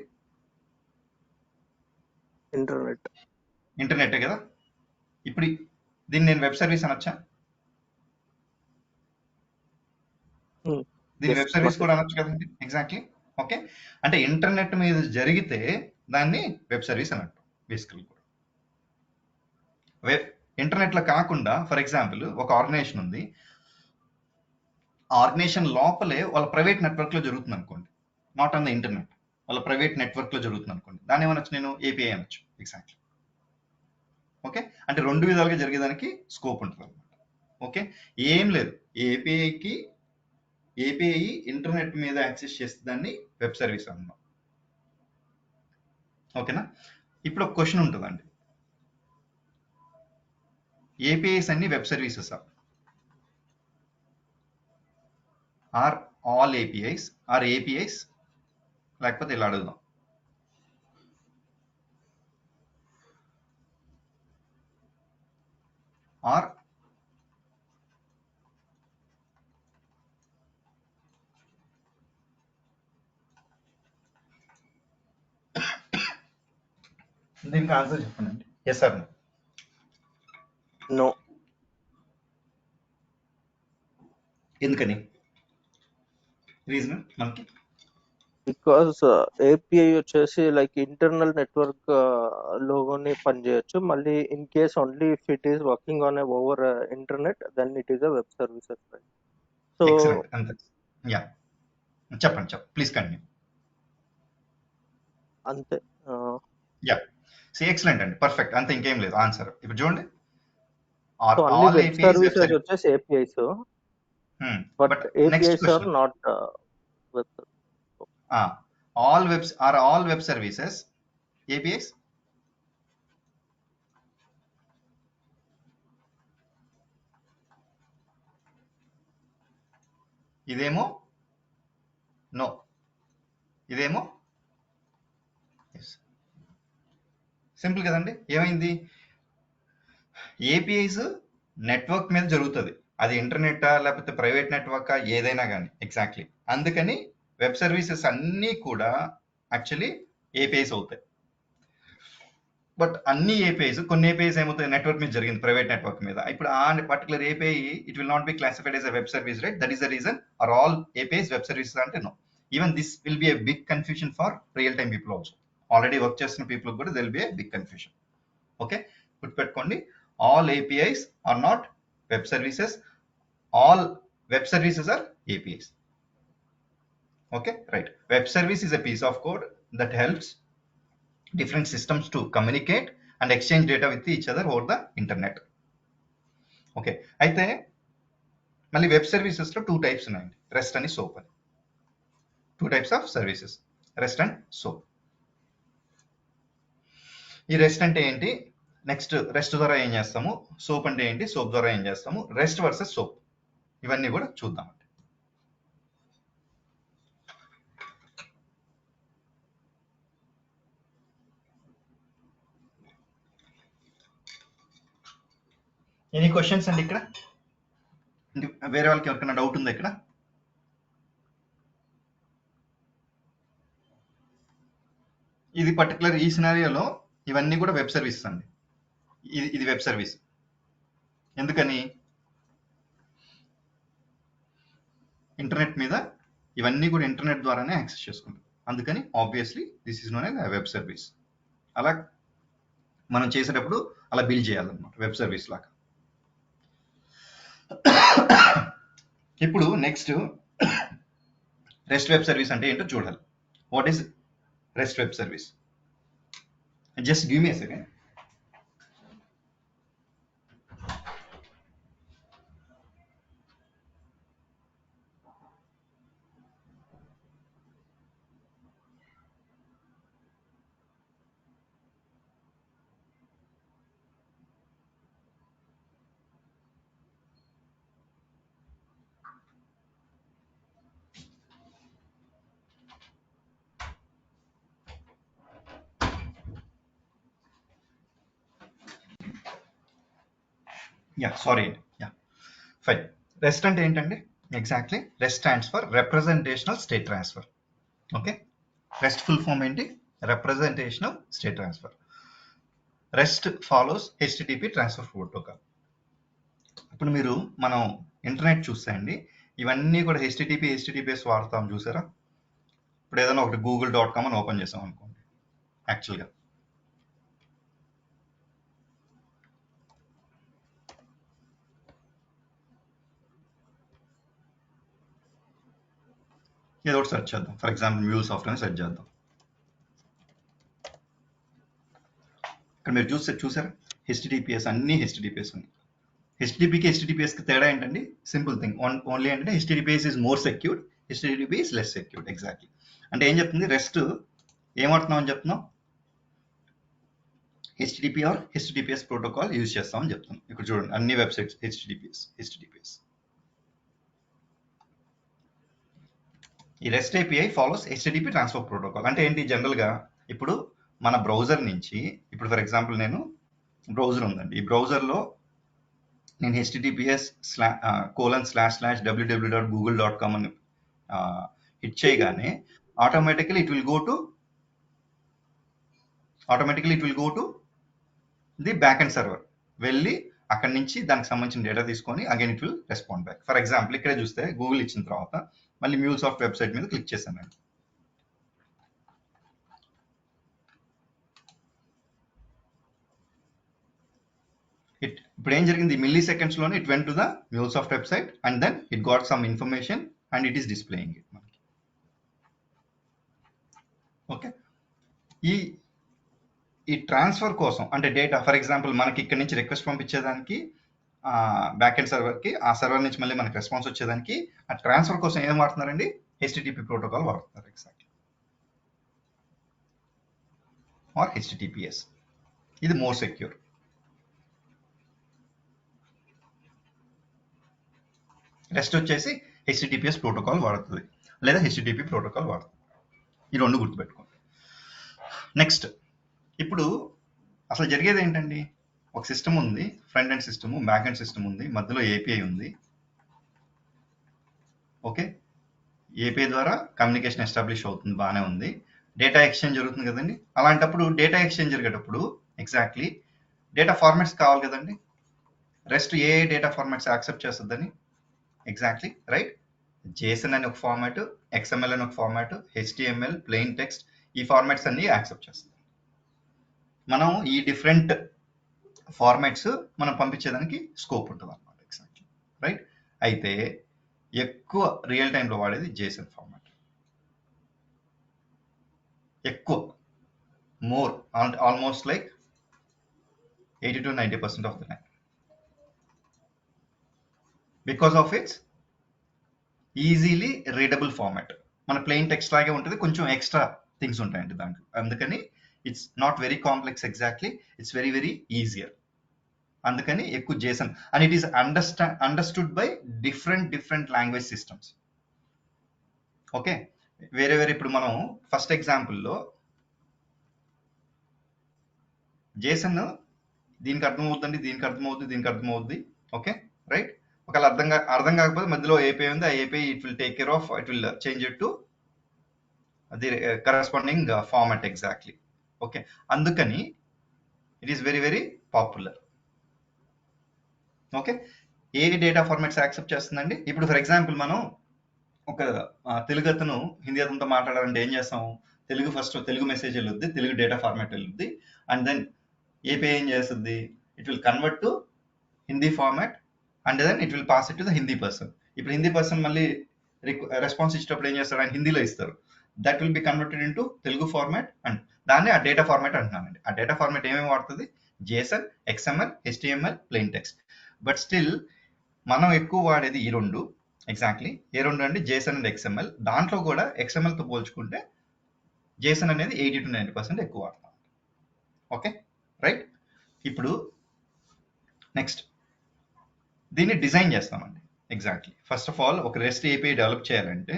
ఇంటర్నెటే కదా. ఇప్పుడు దీన్ని నేను వెబ్ సర్వీస్ అనొచ్చా? దీన్ని వెబ్ సర్వీస్ కూడా అనొచ్చు కదండి. Exactly, okay. అంటే ఇంటర్నెట్ మీద జరిగితే దాన్ని వెబ్ సర్వీస్ అన్నట్టు బేసికల్ కూడా. ఇంటర్నెట్లో కాకుండా, ఫర్ ఎగ్జాంపుల్ ఒక ఆర్గనైజేషన్ ఉంది, ఆర్గనైజేషన్ లోపలే వాళ్ళ ప్రైవేట్ నెట్వర్క్లో జరుగుతుంది అనుకోండి, నాట్ ఆన్ ద ఇంటర్నెట్, వాళ్ళ ప్రైవేట్ నెట్వర్క్లో జరుగుతుంది అనుకోండి, దాన్ని ఏమనొచ్చు? నేను ఏపీఐ అనొచ్చు. Exactly, okay. అంటే 2 విధాలుగా జరిగేదానికి స్కోప్ ఉంటుంది అనమాట. ఓకే, ఏం లేదు, ఏపీఐ ఇంటర్నెట్ మీద యాక్సెస్ చేస్తే దాన్ని వెబ్ సర్వీస్ అన్నాం. ఓకేనా? ఇప్పుడు ఒక క్వశ్చన్ ఉంటుందండి, ఏపీఐస్ అన్ని web services are all APIs are APIs, లేకపోతే ఇలా అడుగుదాం, ఆర్ దీనికి ఆన్సర్ చెప్పండి. Yes or no? నో. ఎందుకని? రీజన్ మనకి బికాస్ ఏపీఐ వచ్చేసి లైక్ ఇంటర్నల్ నెట్వర్క్ లోనే పనిచేయచ్చు. మళ్ళీ in case only if it is working on over internet then it is a web services. So excellent, అంతే. యా, చెప్పండి ప్లీజ్ కంటిన్యూ. అంతే. Yeah, excellent అండి, పర్ఫెక్ట్, అంతే, ఇంకేం లేదు ఆన్సర్. ఇప్పుడు చూడండి, సో ఆర్ అన్ని all web APIs web services service. వచ్చేసి APIs, but but next APIs are question, not web. All web services APIs? ఇదేమో నో, ఇదేమో ఎస్. సింపుల్ కదండి, ఏమైంది? ఏపీఐస్ నెట్వర్క్ మీద జరుగుతుంది, అది ఇంటర్నెట్టా లేకపోతే ప్రైవేట్ నెట్వర్కా ఏదైనా కానీ, ఎగ్జాక్ట్లీ. అందుకని వెబ్ సర్వీసెస్ అన్నీ కూడా యాక్చువల్లీ ఏపీఐస్ అవుతాయి. బట్ అన్ని ఏపీఐస్, కొన్ని ఏపీఐస్ ఏమవుతాయి, నెట్వర్క్ మీద జరిగింది, ప్రైవేట్ నెట్వర్క్ మీద. ఇప్పుడు ఆ particular API it will not be classified as a web service, right? That is the reason are all APIs web services అంటే no. Even this will be a big confusion for real time people also. Already work చేస్తున్న people కూడా this'll be a big confusion. Okay, గుర్తుపెట్టుకోండి, all APIs are not web services, all web services are APIs. Okay, right. Web service is a piece of code that helps different systems to communicate and exchange data with each other over the internet. Okay, అయితే మళ్ళీ web services లో 2 types ఉన్నాయండి, rest అని soap అని. 2 types of services, rest and soap. ఈ rest అంటే ఏంటి, next rest ద్వారా ఏం చేస్తాము, సోప్ అంటే ఏంటి, సోప్ ద్వారా ఏం చేస్తాము, రెస్ట్ వర్సెస్ సోప్, ఇవన్నీ కూడా చూద్దాం. ఎనీ క్వశ్చన్స్ అండి ఇక్కడ? వేరే వాళ్ళకి ఎవరికైనా డౌట్ ఉందా ఇక్కడ? ఇది పర్టికులర్ ఈ సినారియోలో ఇవన్నీ కూడా వెబ్ సర్వీసెస్ అండి. ఇది వెబ్ సర్వీస్. ఎందుకని? ఇంటర్నెట్ మీద ఇవన్నీ కూడా ఇంటర్నెట్ ద్వారానే యాక్సెస్ చేసుకుంటాం, అందుకని obviously this is known as web service. అలా మనం చేసేటప్పుడు అలా బిల్డ్ చేయాలన్నమాట, వెబ్ సర్వీస్ లాగా. ఇప్పుడు నెక్స్ట్ రెస్ట్ వెబ్ సర్వీస్ అంటే ఏంటో చూడాలి. What is REST web service? Just give me a second. Yeah, sorry అండి. Yeah, fine. రెస్ట్ అంటే ఏంటండి? Exactly, REST stands for representational state transfer. Okay, REST full form ఏంటి? Representational state transfer. REST follows HTTP transfer protocol. ఇప్పుడు మీరు మనం internet చూస్తే అండి, ఇవన్నీ కూడా హెచ్టిటిపిఎస్ వాడతాం చూసారా? ఇప్పుడు ఏదైనా ఒకటి google.com అని ఓపెన్ చేసాం అనుకోండి, యాక్చువల్గా ఏదో ఒకటి సెర్చ్ చేద్దాం. ఫర్ ఎగ్జాంపుల్ MuleSoft అని సెర్చ్ చేద్దాం. ఇక్కడ మీరు చూసారా, హెచ్టిటిపిఎస్, అన్ని హెచ్టిటిపిఎస్ ఉన్నాయి. హెచ్టిటిపికి తేడా ఏంటండి? సింపుల్ థింగ్, ఓన్లీ అంటే HTTPS is more secured, HTTP is less secured. Exactly. అంటే ఏం చెప్తుంది, రెస్ట్ ఏమంటున్నాం అని చెప్తున్నాం, HTTP or HTTPS protocol use చేస్తామని చెప్తాను. ఇక్కడ చూడండి అన్ని వెబ్సైట్స్ హెచ్టిటిపిఎస్. ఈ rest API follows HTTP transfer protocol. అంటే ఏంటి, జనరల్గా ఇప్పుడు మన బ్రౌజర్ నుంచి, ఇప్పుడు ఫర్ ఎగ్జాంపుల్ నేను బ్రౌజర్ ఉందండి, ఈ బ్రౌజర్లో నేను https://www.google.com అని హిట్ చేయగానే automatically it will go to the back and server, వెళ్ళి అక్కడి నుంచి దానికి సంబంధించిన డేటా తీసుకొని again it will respond back. For example ఇక్కడే చూస్తే గూగుల్ ఇచ్చిన తర్వాత మళ్ళీ MuleSoft వెబ్సైట్ మీద క్లిక్ చేశాను నేను. ఇప్పుడు ఏం జరిగింది, మిల్లీ సెకండ్స్ లోనే it went to the MuleSoft website and then it got some information and it is displaying it మనకి. ఓకే, ఈ ట్రాన్స్ఫర్ కోసం అంటే డేటా, ఫర్ ఎగ్జాంపుల్ మనకి ఇక్కడ నుంచి రిక్వెస్ట్ పంపించేదానికి బ్యాక్ ఎండ్ సర్వర్కి, ఆ సర్వర్ నుంచి మళ్ళీ మనకి రెస్పాన్స్ వచ్చేదానికి ఆ ట్రాన్స్ఫర్ కోసం ఏం వాడుతున్నారండి, హెచ్టిటిపి ప్రోటోకాల్ వాడుతున్నారు ఎగ్జాక్ట్లీ, ఆర్ హెచ్టిటిపిఎస్. ఇది మోర్ సెక్యూర్. రెస్ట్ వచ్చేసి హెచ్టిటిపిఎస్ ప్రోటోకాల్ వాడుతుంది లేదా హెచ్టిటిపి ప్రోటోకాల్ వాడుతుంది. ఈ రెండు గుర్తుపెట్టుకోండి. నెక్స్ట్, ఇప్పుడు అసలు జరిగేది ఏంటండి, ఒక సిస్టమ్ ఉంది, front end system, back end system ఉంది, మధ్యలో ఏపీఐ ఉంది. ఓకే, ఏపీఐ ద్వారా కమ్యూనికేషన్ ఎస్టాబ్లిష్ అవుతుంది, బాగానే ఉంది. డేటా ఎక్స్చేంజ్ జరుగుతుంది కదండి. అలాంటప్పుడు డేటా ఎక్స్చేంజ్ జరిగేటప్పుడు ఎగ్జాక్ట్లీ డేటా ఫార్మాట్స్ కావాలి కదండి. రెస్ట్ ఏ డేటా ఫార్మాట్స్ యాక్సెప్ట్ చేస్తుందని, ఎగ్జాక్ట్లీ రైట్, జేసన్ అని ఒక ఫార్మాట్, XML అని ఒక ఫార్మాట్, HTML, ప్లెయిన్ టెక్స్ట్, ఈ ఫార్మాట్స్ అన్ని యాక్సెప్ట్ చేస్తుంది. మనం ఈ డిఫరెంట్ ఫార్మాట్స్ మనం పంపించేదానికి స్కోప్ ఉంటుంది అనమాట. Exactly right. అయితే ఎక్కువ రియల్ టైంలో వాడేది జేసన్ ఫార్మాట్, ఎక్కువ, more, almost like 80 to 90% of the time, because of it's easily readable format. మన ప్లెయిన్ టెక్స్ట్ లాగే ఉంటుంది, కొంచెం ఎక్స్ట్రా థింగ్స్ ఉంటాయండి దాంట్లో. అందుకని it's not very complex, exactly it's very very easier. అందుకని ఎక్కువ Jason and it is understood by different language systems. Okay, వేరే ఇప్పుడు మనం ఫస్ట్ ఎగ్జాంపుల్లో జేసన్ దీనికి అర్థమవుతుందండి, దీనికి అర్థమవుద్ది. Okay right. ఒకవేళ అర్థం కాకపోతే మధ్యలో ఏపీఐ ఉంది, ఆ API it will take care of, it will change it to the corresponding format exactly. Okay, అందుకని it is very very popular. Okay, ఏ డేటా ఫార్మాట్స్ యాక్సెప్ట్ చేస్తుందండి. ఇప్పుడు ఫర్ ఎగ్జాంపుల్ మనం ఒక తెలుగు అతను హిందీ అతనితో మాట్లాడాలంటే ఏం చేస్తాం, తెలుగు మెసేజ్ వెళ్ళుద్ది, తెలుగు డేటా ఫార్మాట్ వెళ్ళుద్ది, అండ్ దెన్ ఏపీఐ ఏం చేస్తుంది, it will convert to Hindi format and then it will pass it to the Hindi person. ఇప్పుడు హిందీ పర్సన్ మళ్ళీ రెస్పాన్స్ ఇచ్చేటప్పుడు ఏం చేస్తాడు, ఆయన హిందీలో ఇస్తారు. That will be converted into Telugu format and దాన్ని ఆ డేటా ఫార్మాట్ అంటున్నానండి. ఆ డేటా ఫార్మాట్ ఏమేమి వాడుతుంది, Jason, XML, HTML, plain text. But still మనం ఎక్కువ వాడేది ఈ రెండు. ఎగ్జాక్ట్లీ ఏ రెండు అండి, జేసన్ అండ్ XML. దాంట్లో కూడా XMLతో పోల్చుకుంటే జేసన్ అనేది 80 to 90% ఎక్కువ వాడతాం. Okay right. ఇప్పుడు నెక్స్ట్ దీన్ని డిజైన్ చేస్తామండి. ఎగ్జాక్ట్లీ ఫస్ట్ ఆఫ్ ఆల్ ఒక రెస్ట్ ఏపీఐ డెవలప్ చేయాలంటే,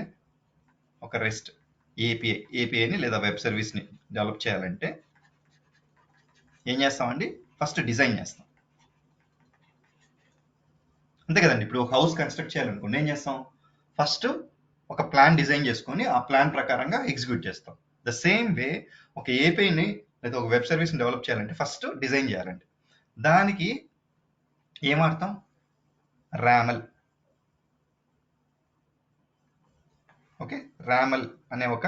ఒక రెస్ట్ ఏపీఐని లేదా వెబ్ సర్వీస్ని డెవలప్ చేయాలంటే ఏం చేస్తామండి, ఫస్ట్ డిజైన్ చేస్తాం, అంతే కదండి. ఇప్పుడు ఒక హౌస్ కన్స్ట్రక్ట్ చేయాలనుకోండి ఏం చేస్తాం, ఫస్ట్ ఒక ప్లాన్ డిజైన్ చేసుకొని ఆ ప్లాన్ ప్రకారంగా ఎగ్జిక్యూట్ చేస్తాం. ద సేమ్ వే ఒక ఏపీఐని లేదా ఒక వెబ్ సర్వీస్ని డెవలప్ చేయాలంటే ఫస్ట్ డిజైన్ చేయాలండి. దానికి ఏం వాడతాం, ర్యామల్. ఓకే, ర్యామల్ అనే ఒక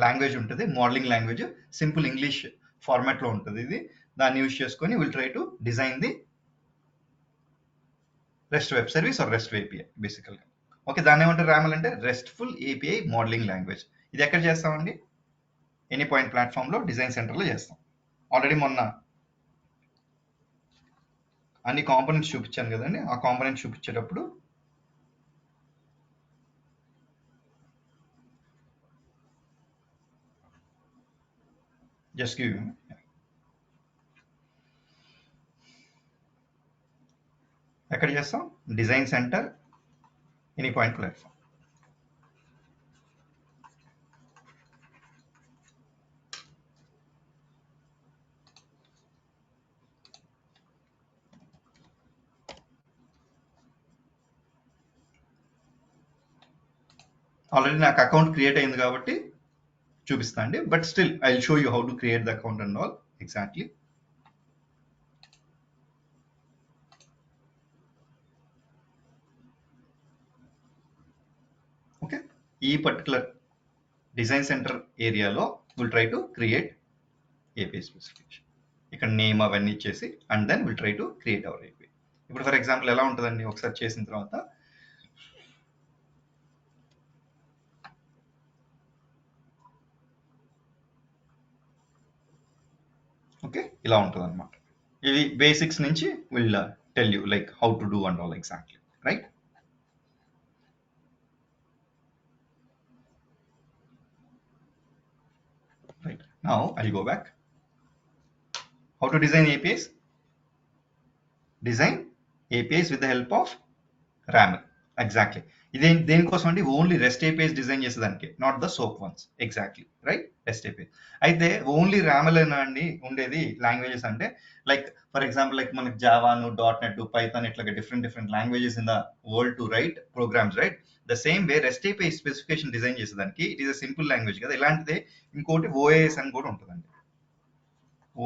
లాంగ్వేజ్ ఉంటుంది, మోడలింగ్ లాంగ్వేజ్, సింపుల్ ఇంగ్లీష్ ఫార్మాట్లో ఉంటుంది ఇది. దాన్ని యూజ్ చేసుకొని will try to design the rest web service or rest API బేసికల్గా. ఓకే, దాన్ని ఏమంటారు, ర్యామల్ అంటే రెస్ట్ఫుల్ ఏపీఐ మోడలింగ్ లాంగ్వేజ్. ఇది ఎక్కడ చేస్తామండి, ఎనీ పాయింట్ ప్లాట్ఫామ్లో డిజైన్ సెంటర్లో చేస్తాం. ఆల్రెడీ మొన్న అన్ని కాంపోనెంట్స్ చూపించాను కదండి, ఆ కాంపోనెంట్స్ చూపించేటప్పుడు జస్ట్ గివ్ చేస్తాం? Design center any point platform. Already నాకు అకౌంట్ క్రియేట్ అయింది కాబట్టి చూపిస్తా అండి, but still I will show you how to create the account and all exactly. Okay, ఈ పర్టికులర్ డిజైన్ సెంటర్ ఏరియాలో will try to create API specification. ఇక్కడ name అవన్నీ ఇచ్చేసి and then will try to create our API. ఇప్పుడు for example ఎలా ఉంటుందండి, ఒకసారి చేసిన తర్వాత ఓకే ఇలా ఉంటుంది అనమాట. ఇది బేసిక్స్ నుంచి will tell you like how to do and all exactly, right? Right. Now I'll go back. How to design APIs? Design APIs with the help of RAML. Exactly. ఇది దేనికోసం అండి? ఓన్లీ రెస్ట్ ఏపీఐస్ డిజైన్ చేసేదానికి, not the SOAP ones. Exactly right, REST API. అయితే only RAML అండి ఉండేది languages అంటే, like for example like మనకి జావాను, .NET, పైథాన్ ఇట్లా different languages in the world to write programs, right? The same way REST API specification design చేసేదానికి it is a simple language కదా. ఇలాంటిదే ఇంకోటి ఓఏఎస్ అని కూడా ఉంటుందండి.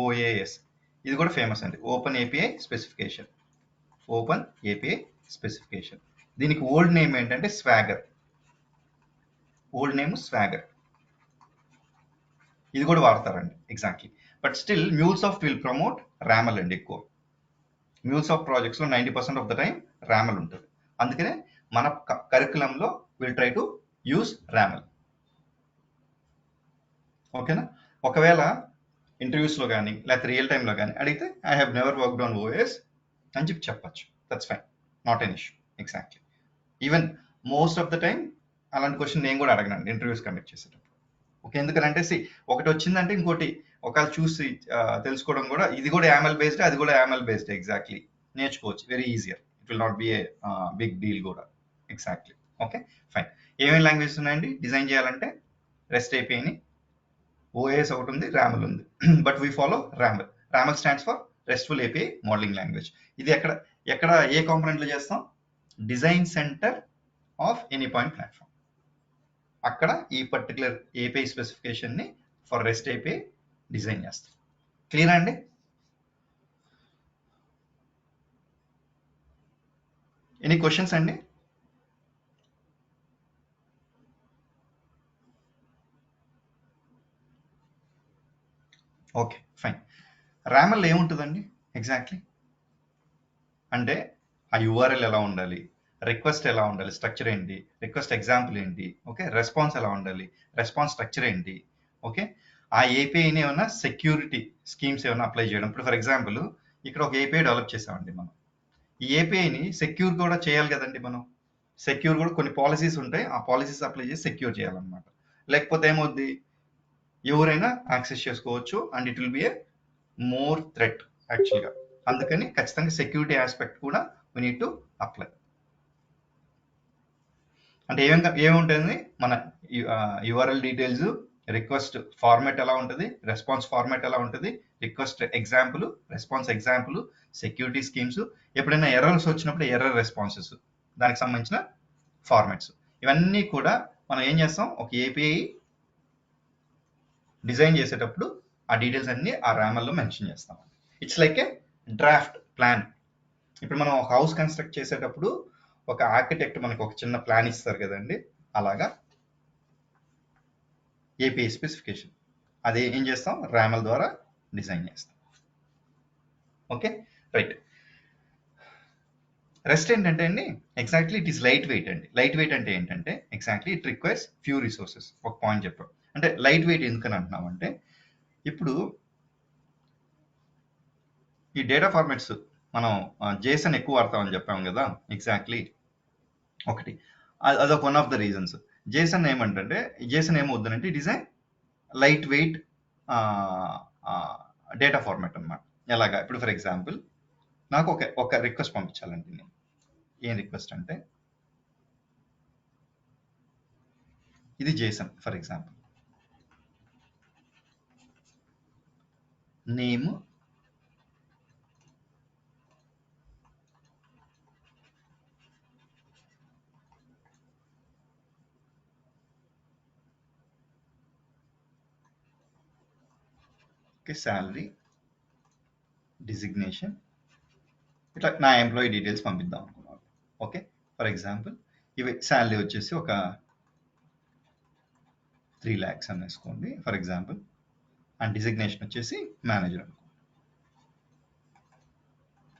ఓఏఎస్ ఇది కూడా ఫేమస్ అండి, open API specification. Open API specification. దీనికి ఓల్డ్ నేమ్ ఏంటంటే స్వాగర్. Old name Swagger. ఇది కూడా వాడతారండి exactly. But still MuleSoft will promote RAML అండి ఎక్కువ. MuleSoft ప్రాజెక్ట్స్ లో 90% ఆఫ్ ద టైం రామల్ ఉంటుంది. అందుకనే మన కరికులంలో విల్ ట్రై టు యూజ్ రామల్. ఓకేనా? ఒకవేళ ఇంటర్వ్యూస్ లో కానీ లేకపోతే రియల్ టైంలో కానీ అడిగితే I have never worked on OS అని చెప్పచ్చు. That's fine, not an issue. Exactly. Even most of the time అలాంటి క్వశ్చన్ నేను కూడా అడగనండి ఇంటర్వ్యూస్ కండక్ట్ చేసేటప్పుడు. ఓకే, ఎందుకంటే ఒకటి వచ్చిందంటే ఇంకోటి ఒకవేళ చూసి తెలుసుకోవడం కూడా, ఇది కూడా యామల్ బేస్డ్, అది కూడా యామల్ బేస్డ్. ఎగ్జాక్ట్లీ నేర్చుకోవచ్చు, very easier. It will not be a big deal కూడా. ఎగ్జాక్ట్లీ. Okay fine. ఏమేమి లాంగ్వేజెస్ ఉన్నాయండి డిజైన్ చేయాలంటే? రెస్ట్ ఏపీఐని, ఓఏఎస్ ఒకటి ఉంది, రామల్ ఉంది. But we follow RAML. RAML stands for RESTful API modelling language. ఇది ఎక్కడ ఏ కాంపోనెంట్ లో చేస్తాం? Design center of any point platform. అక్కడ ఈ పర్టికులర్ ఏపీఐ స్పెసిఫికేషన్ ని ఫర్ రెస్ట్ ఏపీఐ డిజైన్ చేస్తాం. క్లియర్ అండి? ఎనీ క్వశ్చన్స్ అండి? Okay fine. రామల్ ఏముంటుందండి ఎగ్జాక్ట్లీ అంటే ఆ యూఆర్ఎల్ ఎలా ఉండాలి, రిక్వెస్ట్ ఎలా ఉండాలి, స్ట్రక్చర్ ఏంటి, రిక్వెస్ట్ ఎగ్జాంపుల్ ఏంటి, ఓకే, రెస్పాన్స్ ఎలా ఉండాలి, రెస్పాన్స్ స్ట్రక్చర్ ఏంటి, ఓకే, ఆ ఏపీఐని ఏమైనా సెక్యూరిటీ స్కీమ్స్ ఏమైనా అప్లై చేయడం. ఇప్పుడు ఫర్ ఎగ్జాంపుల్ ఇక్కడ ఒక ఏపీఐ డెవలప్ చేసామండి మనం. ఈ ఏపీఐని సెక్యూర్ కూడా చేయాలి కదండి మనం. సెక్యూర్ కూడా కొన్ని పాలసీస్ ఉంటాయి, ఆ పాలసీస్ అప్లై చేసి సెక్యూర్ చేయాలన్నమాట. లేకపోతే ఏమవుద్ది, ఎవరైనా యాక్సెస్ చేసుకోవచ్చు and it will B A more threat యాక్చువల్గా. అందుకని ఖచ్చితంగా సెక్యూరిటీ ఆస్పెక్ట్ కూడా వీ నీడ్ టు అప్లై. అంటే ఏముంటుంది మన యూఆర్ఎల్ డీటెయిల్స్, రిక్వెస్ట్ ఫార్మాట్ ఎలా ఉంటుంది, రెస్పాన్స్ ఫార్మాట్ ఎలా ఉంటుంది, request example, response example, security schemes, ఎప్పుడైనా ఎర్రర్స్ వచ్చినప్పుడు ఎర్రర్ రెస్పాన్సెస్, దానికి సంబంధించిన ఫార్మాట్స్, ఇవన్నీ కూడా మనం ఏం చేస్తాం, ఒక ఏపీఐ డిజైన్ చేసేటప్పుడు ఆ డీటెయిల్స్ అన్ని ఆ రామల్లో మెన్షన్ చేస్తాం. It's like A draft plan. ఇప్పుడు మనం ఒక హౌస్ కన్స్ట్రక్ట్ చేసేటప్పుడు ఒక ఆర్కిటెక్ట్ మనకు ఒక చిన్న ప్లాన్ ఇస్తారు కదండి, అలాగా ఏపీఐ స్పెసిఫికేషన్ అది ఏం చేస్తాం, రామల్ ద్వారా డిజైన్ చేస్తాం. Okay right. రెస్ట్ ఏంటంటే అండి exactly it is light weight అండి. లైట్ వెయిట్ అంటే ఏంటంటే exactly it requires few resources. ఒక పాయింట్ చెప్పాం అంటే లైట్ వెయిట్ ఎందుకని అంటున్నామంటే, ఇప్పుడు ఈ డేటా ఫార్మాట్స్ మనం జేసన్ ఎక్కువ వాడతామని చెప్పాము కదా. ఎగ్జాక్ట్లీ ఒకటి అదొక one of the reasons. Jason ఏమంటే, జేసన్ ఏమవుతుందంటే it is A light weight data format అనమాట. ఎలాగా, ఇప్పుడు ఫర్ ఎగ్జాంపుల్ నాకు ఒక రిక్వెస్ట్ పంపించాలండి నేను. ఏం రిక్వెస్ట్ అంటే ఇది Jason for example, name salary designation, ఇట్లా నా ఎంప్లాయీ డీటెయిల్స్ పంపిద్దాం అనుకున్నాను. ఓకే, ఫర్ ఎగ్జాంపుల్ ఇవి శాలరీ వచ్చేసి ఒక 3 lakhs అని వేసుకోండి ఫర్ ఎగ్జాంపుల్, అండ్ డిజిగ్నేషన్ వచ్చేసి మేనేజర్ అనుకో.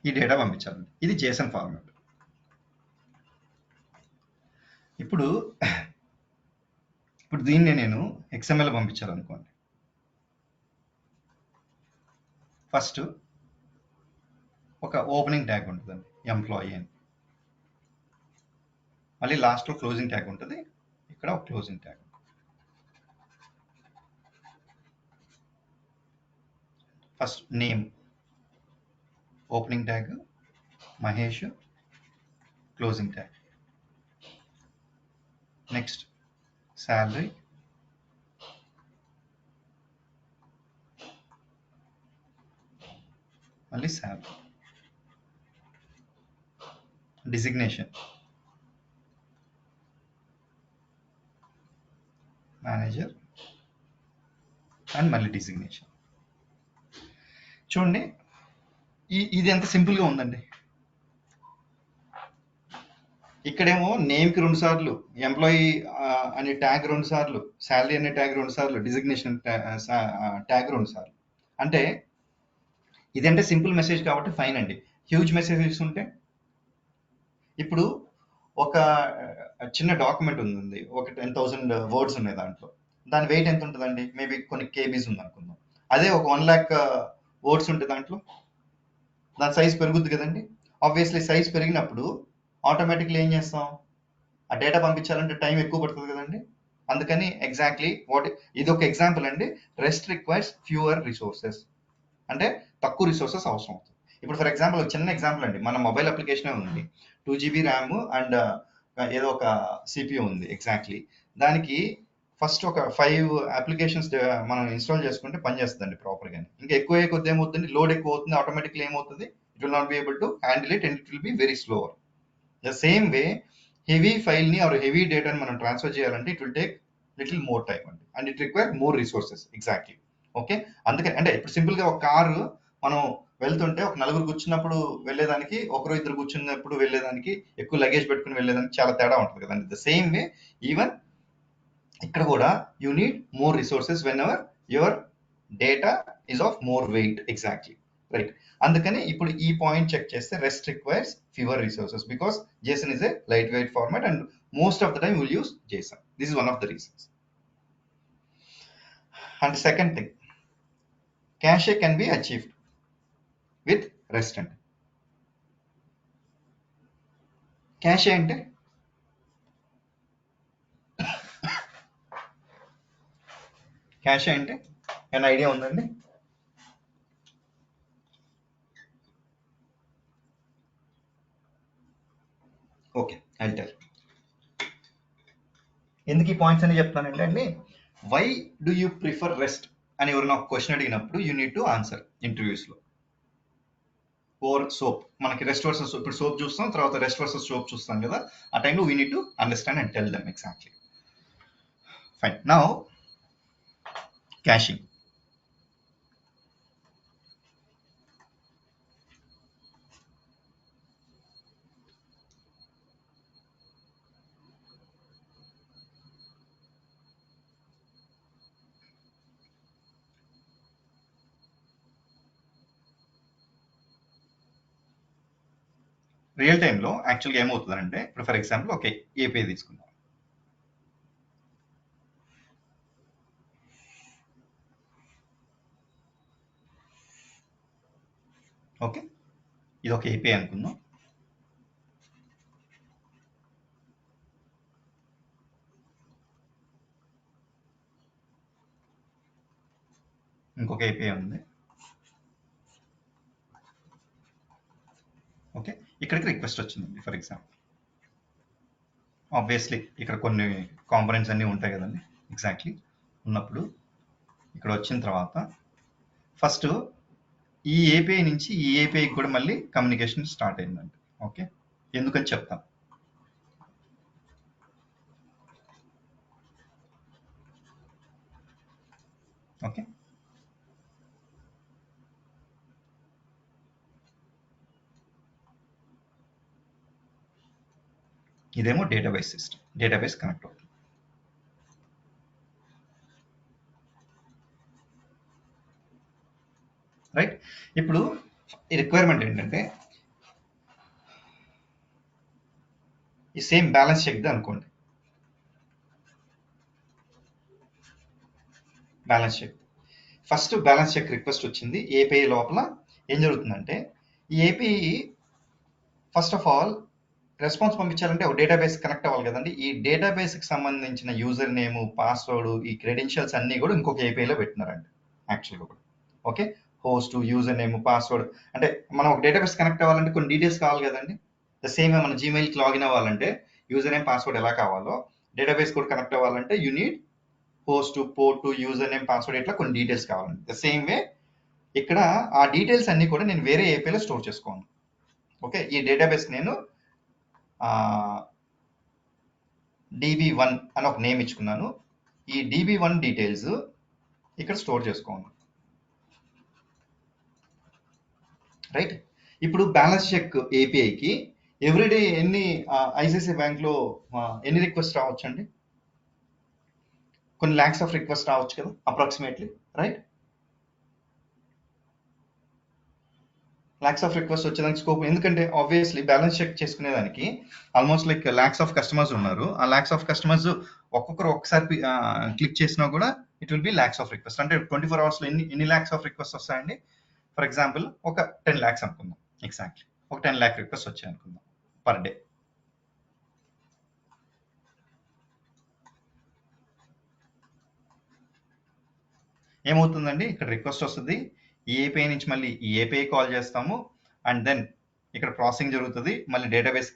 ఈ డేటా పంపించాలి. ఇది జేసన్ ఫార్మాట్. ఇప్పుడు దీన్ని నేను XML పంపించాలనుకోండి. ఫస్ట్ ఒక ఓపెనింగ్ ట్యాగ్ ఉంటుందండి ఎంప్లాయీ అని, మళ్ళీ లాస్ట్లో క్లోజింగ్ ట్యాగ్ ఉంటుంది, ఇక్కడ ఒక closing tag. First name opening tag Mahesh, closing tag. Next salary, మళ్ళీ శాలరీ. డిజిగ్నేషన్ మేనేజర్ అండ్ మళ్ళీ డిజిగ్నేషన్. చూడండి ఇది ఎంత సింపుల్గా ఉందండి. ఇక్కడేమో నేమ్కి 2 సార్లు, ఎంప్లాయీ అనే ట్యాగ్ 2 సార్లు, శాలరీ అనే ట్యాగ్ 2 సార్లు, డిజిగ్నేషన్ ట్యాగ్ 2 సార్లు. అంటే ఇదంటే సింపుల్ మెసేజ్ కాబట్టి ఫైన్ అండి. హ్యూజ్ మెసేజెస్ ఉంటే, ఇప్పుడు ఒక చిన్న డాక్యుమెంట్ ఉంది, ఒక 10,000 వర్డ్స్ ఉన్నాయి దాంట్లో, దాని వెయిట్ ఎంత ఉంటుందండి? మేబీ కొన్ని కేబీస్ ఉంది అనుకుందాం. అదే ఒక 1 lakh వర్డ్స్ ఉంటే దాంట్లో దాని సైజ్ పెరుగుద్ది కదండి. ఆబ్వియస్లీ సైజ్ పెరిగినప్పుడు ఆటోమేటిక్లీ ఏం చేస్తాం, ఆ డేటా పంపించాలంటే టైం ఎక్కువ పడుతుంది కదండి. అందుకని ఎగ్జాక్ట్లీ ఇది ఒక ఎగ్జాంపుల్ అండి. రెస్ట్ రిక్వైర్స్ ఫ్యూవర్ రిసోర్సెస్, అంటే తక్కువ రిసోర్సెస్ అవసరం అవుతుంది. ఇప్పుడు ఫర్ ఎగ్జాంపుల్ ఒక చిన్న ఎగ్జాంపుల్ అండి, మన మొబైల్ అప్లికేషన్ ఉంది, 2 GB ర్యామ్ అండ్ ఏదో ఒక సిపియూ ఉంది ఎగ్జాక్ట్లీ. దానికి ఫస్ట్ ఒక 5 అప్లికేషన్స్ మనం ఇన్స్టాల్ చేసుకుంటే పనిచేస్తుందండి ప్రాపర్గా. ఇంకా ఎక్కువ కొద్ది ఏమవుతుంది, లోడ్ ఎక్కువ అవుతుంది, ఆటోమేటిక్లీ ఏమవుతుంది, it will not be able to handle it and it will be very slower. The same way heavy ఫైల్ని ఆర్ హెవీ డేటాని మనం ట్రాన్స్ఫర్ చేయాలంటే it will take little more time అండి, and it require more resources. Exactly. Okay, అందుకని అంటే ఇప్పుడు సింపుల్గా ఒక కారు మనం వెళ్తుంటే ఒక 4 కూర్చున్నప్పుడు వెళ్ళేదానికి, 1-2 కూర్చున్నప్పుడు వెళ్ళేదానికి, ఎక్కువ లగేజ్ పెట్టుకుని వెళ్ళేదానికి చాలా తేడా ఉంటుంది కదండి. ద సేమ్ వే ఈవెన్ ఇక్కడ కూడా you need more resources whenever your data is of more weight. Exactly right. అందుకని ఇప్పుడు ఈ పాయింట్ చెక్ చేస్తే rest requires fewer resources because JSON is a lightweight format and most of the time we'll use JSON. This is one of the reasons. And the second thing, cache can be achieved with REST. And cache ante cache ante an idea undandi? Okay, I'll tell. ఎందుకు ఈ points అని చెప్తానంటే అండి, why do you prefer REST అని ఎవరైనా ఒక question అడిగినప్పుడు you need to answer ఇంటర్వ్యూస్లో. ఓర్ సోప్, మనకి రెస్ట్ వర్సెస్, ఇప్పుడు సోప్ చూస్తాం, తర్వాత రెస్ట్ వర్సెస్ సోప్ చూస్తాం కదా, ఆ టైంలో we need to understand and tell them exactly. Fine. Now caching. Real టైంలో యాక్చువల్గా ఏమవుతుందంటే, ఇప్పుడు ఫర్ ఎగ్జాంపుల్ ఓకే ఏపీఐ తీసుకుందాం. ఓకే, ఇది ఒక ఏపీఐ అనుకుందాం. ఇంకొక ఏపీఐ ఉంది. ఓకే, ఇక్కడికి రిక్వెస్ట్ వచ్చిందండి ఫర్ ఎగ్జాంపుల్. ఆబ్వియస్లీ ఇక్కడ కొన్ని కాంపోనెంట్స్ అన్నీ ఉంటాయి కదండి. ఎగ్జాక్ట్లీ ఉన్నప్పుడు ఇక్కడ వచ్చిన తర్వాత ఫస్ట్ ఈ ఏపీఐ నుంచి ఈ ఏపీఐకి కూడా మళ్ళీ కమ్యూనికేషన్ స్టార్ట్ అయిందండి. ఓకే, ఎందుకని చెప్తాం. ఓకే, ఇదేమో డేటాబేస్ సిస్టమ్, డేటాబేస్ కనెక్ట్ అవుతుంది. రైట్, ఇప్పుడు ఈ రిక్వైర్మెంట్ ఏంటంటే ఈ సేమ్ బ్యాలెన్స్ చెక్ అనుకోండి. Balance check first balance check request వచ్చింది ఏపీఐ లోపల. ఏం జరుగుతుందంటే ఈ API first of all response పంపించాలంటే ఒక డేటాబేస్ కనెక్ట్ అవ్వాలి కదండి. ఈ డేటాబేస్కి సంబంధించిన యూజర్ నేమ్, పాస్వర్డ్, ఈ క్రెడెన్షియల్స్ అన్నీ కూడా ఇంకొక ఏపీఐలో పెట్టినారండి యాక్చువల్గా కూడా. Okay, host, user name, password, అంటే మనం ఒక డేటాబేస్ కనెక్ట్ అవ్వాలంటే కొన్ని డీటెయిల్స్ కావాలి కదండి. ద సేమ్ మన జీమెయిల్కి లాగిన్ అవ్వాలంటే యూజర్ నేమ్, పాస్వర్డ్ ఎలా కావాలో డేటాబేస్ కూడా కనెక్ట్ అవ్వాలంటే you need host, port, user name, password, ఇట్లా కొన్ని డీటెయిల్స్ కావాలండి. ద సేమ్ వే ఇక్కడ ఆ డీటెయిల్స్ అన్ని కూడా నేను వేరే ఏపీలో స్టోర్ చేసుకోను. ఓకే, ఈ డేటాబేస్ నేను DB1 అని ఒక నేమ్ ఇచ్చుకున్నాను. ఈ DB1 డీటెయిల్స్ ఇక్కడ స్టోర్ చేసుకోండి. రైట్, ఇప్పుడు బ్యాలెన్స్ చెక్ ఏపీఐకి ఎవ్రీడే ఎన్ని ఐసిఐసిఐ బ్యాంక్లో ఎన్ని రిక్వెస్ట్ రావచ్చు అండి? కొన్ని ల్యాక్స్ ఆఫ్ రిక్వెస్ట్ రావచ్చు కదా approximately, right? Lakhs of request వచ్చేదానికి స్కోప్, ఎందుకంటే ఆబ్వియస్లీ బ్యాలెన్స్ చెక్ చేసుకునేదానికి almost like lakhs of customers ఉన్నారు. ఆ ల్యాక్స్ ఆఫ్ కస్టమర్స్ ఒక్కొక్కరు ఒకసారి క్లిక్ చేసినా కూడా it will B lakhs of request. అంటే 24 hours లో ఎన్ని ల్యాక్స్ ఆఫ్ రిక్వెస్ట్ వస్తాయండి? ఫర్ ఎగ్జాంపుల్ ఒక 10 lakhs అనుకుందాం. ఎగ్జాక్ట్లీ ఒక 10 lakh రిక్వెస్ట్ వచ్చాయి అనుకుందాం పర్ డే. ఏమవుతుందండి, ఇక్కడ రిక్వెస్ట్ వస్తుంది, ఈ ఏపీఐ నుంచి మళ్ళీ ఈ ఏపీఐ కాల్ చేస్తాము, అండ్ దెన్ ఇక్కడ ప్రాసెసింగ్ జరుగుతుంది. మళ్ళీ డేటాబేస్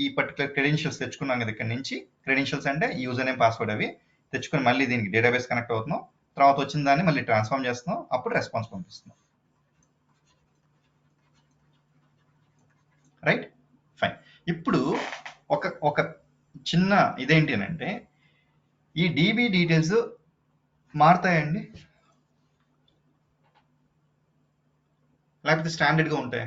ఈ పర్టికులర్ క్రెడెన్షియల్స్ తెచ్చుకున్నాం కదా ఇక్కడ నుంచి. క్రెడెన్షియల్స్ అంటే యూజర్ నేమ్, పాస్వర్డ్ అవి తెచ్చుకొని మళ్ళీ దీనికి డేటాబేస్ కనెక్ట్ అవుతున్నాం. తర్వాత వచ్చిన దాన్ని మళ్ళీ ట్రాన్స్ఫార్మ్ చేస్తున్నాం, అప్పుడు రెస్పాన్స్ పంపిస్తున్నాం. Right, fine. ఇప్పుడు ఒక చిన్న ఇదేంటి అని అంటే ఈ డీబీ డీటెయిల్స్ మారుతాయండి లేకపోతే స్టాండర్డ్గా ఉంటాయి?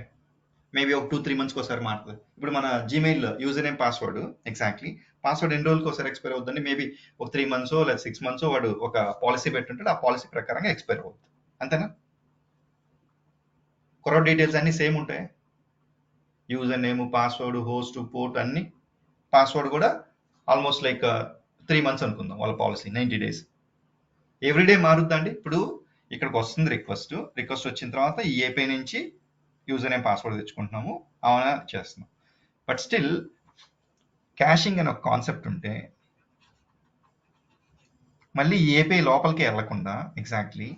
మేబీ ఒక 2-3 months ఒకసారి మారుతుంది. ఇప్పుడు మన Gmail user name, password, exactly password ఎన్ని రోజులకి ఒకసారి ఎక్స్పైర్ అవుతుందండి? మేబీ ఒక 3 months లేదా 6 months వాడు ఒక పాలసీ పెట్టుంటాడు, ఆ పాలసీ ప్రకారంగా ఎక్స్పైర్ అవుతుంది. అంతేనా? కొరవ డీటెయిల్స్ అన్ని సేమ్ ఉంటాయి. User name, password, host, port అన్ని. పాస్వర్డ్ కూడా ఆల్మోస్ట్ లైక్ 3 months అనుకుందాం వాళ్ళ పాలసీ, 90 days. ఎవ్రీడే మారుద్దండి. ఇప్పుడు ఇక్కడికి వస్తుంది రిక్వెస్ట్ వచ్చిన తర్వాత ఈ ఏపీ నుంచి యూజర్ నేమ్, పాస్వర్డ్ తెచ్చుకుంటున్నాము, అవునా చేస్తున్నాం. బట్ స్టిల్ క్యాషింగ్ అనే ఒక కాన్సెప్ట్ ఉంటే మళ్ళీ ఈ ఏపీఐ లోపలికి వెళ్లకుండా ఎగ్జాక్ట్లీ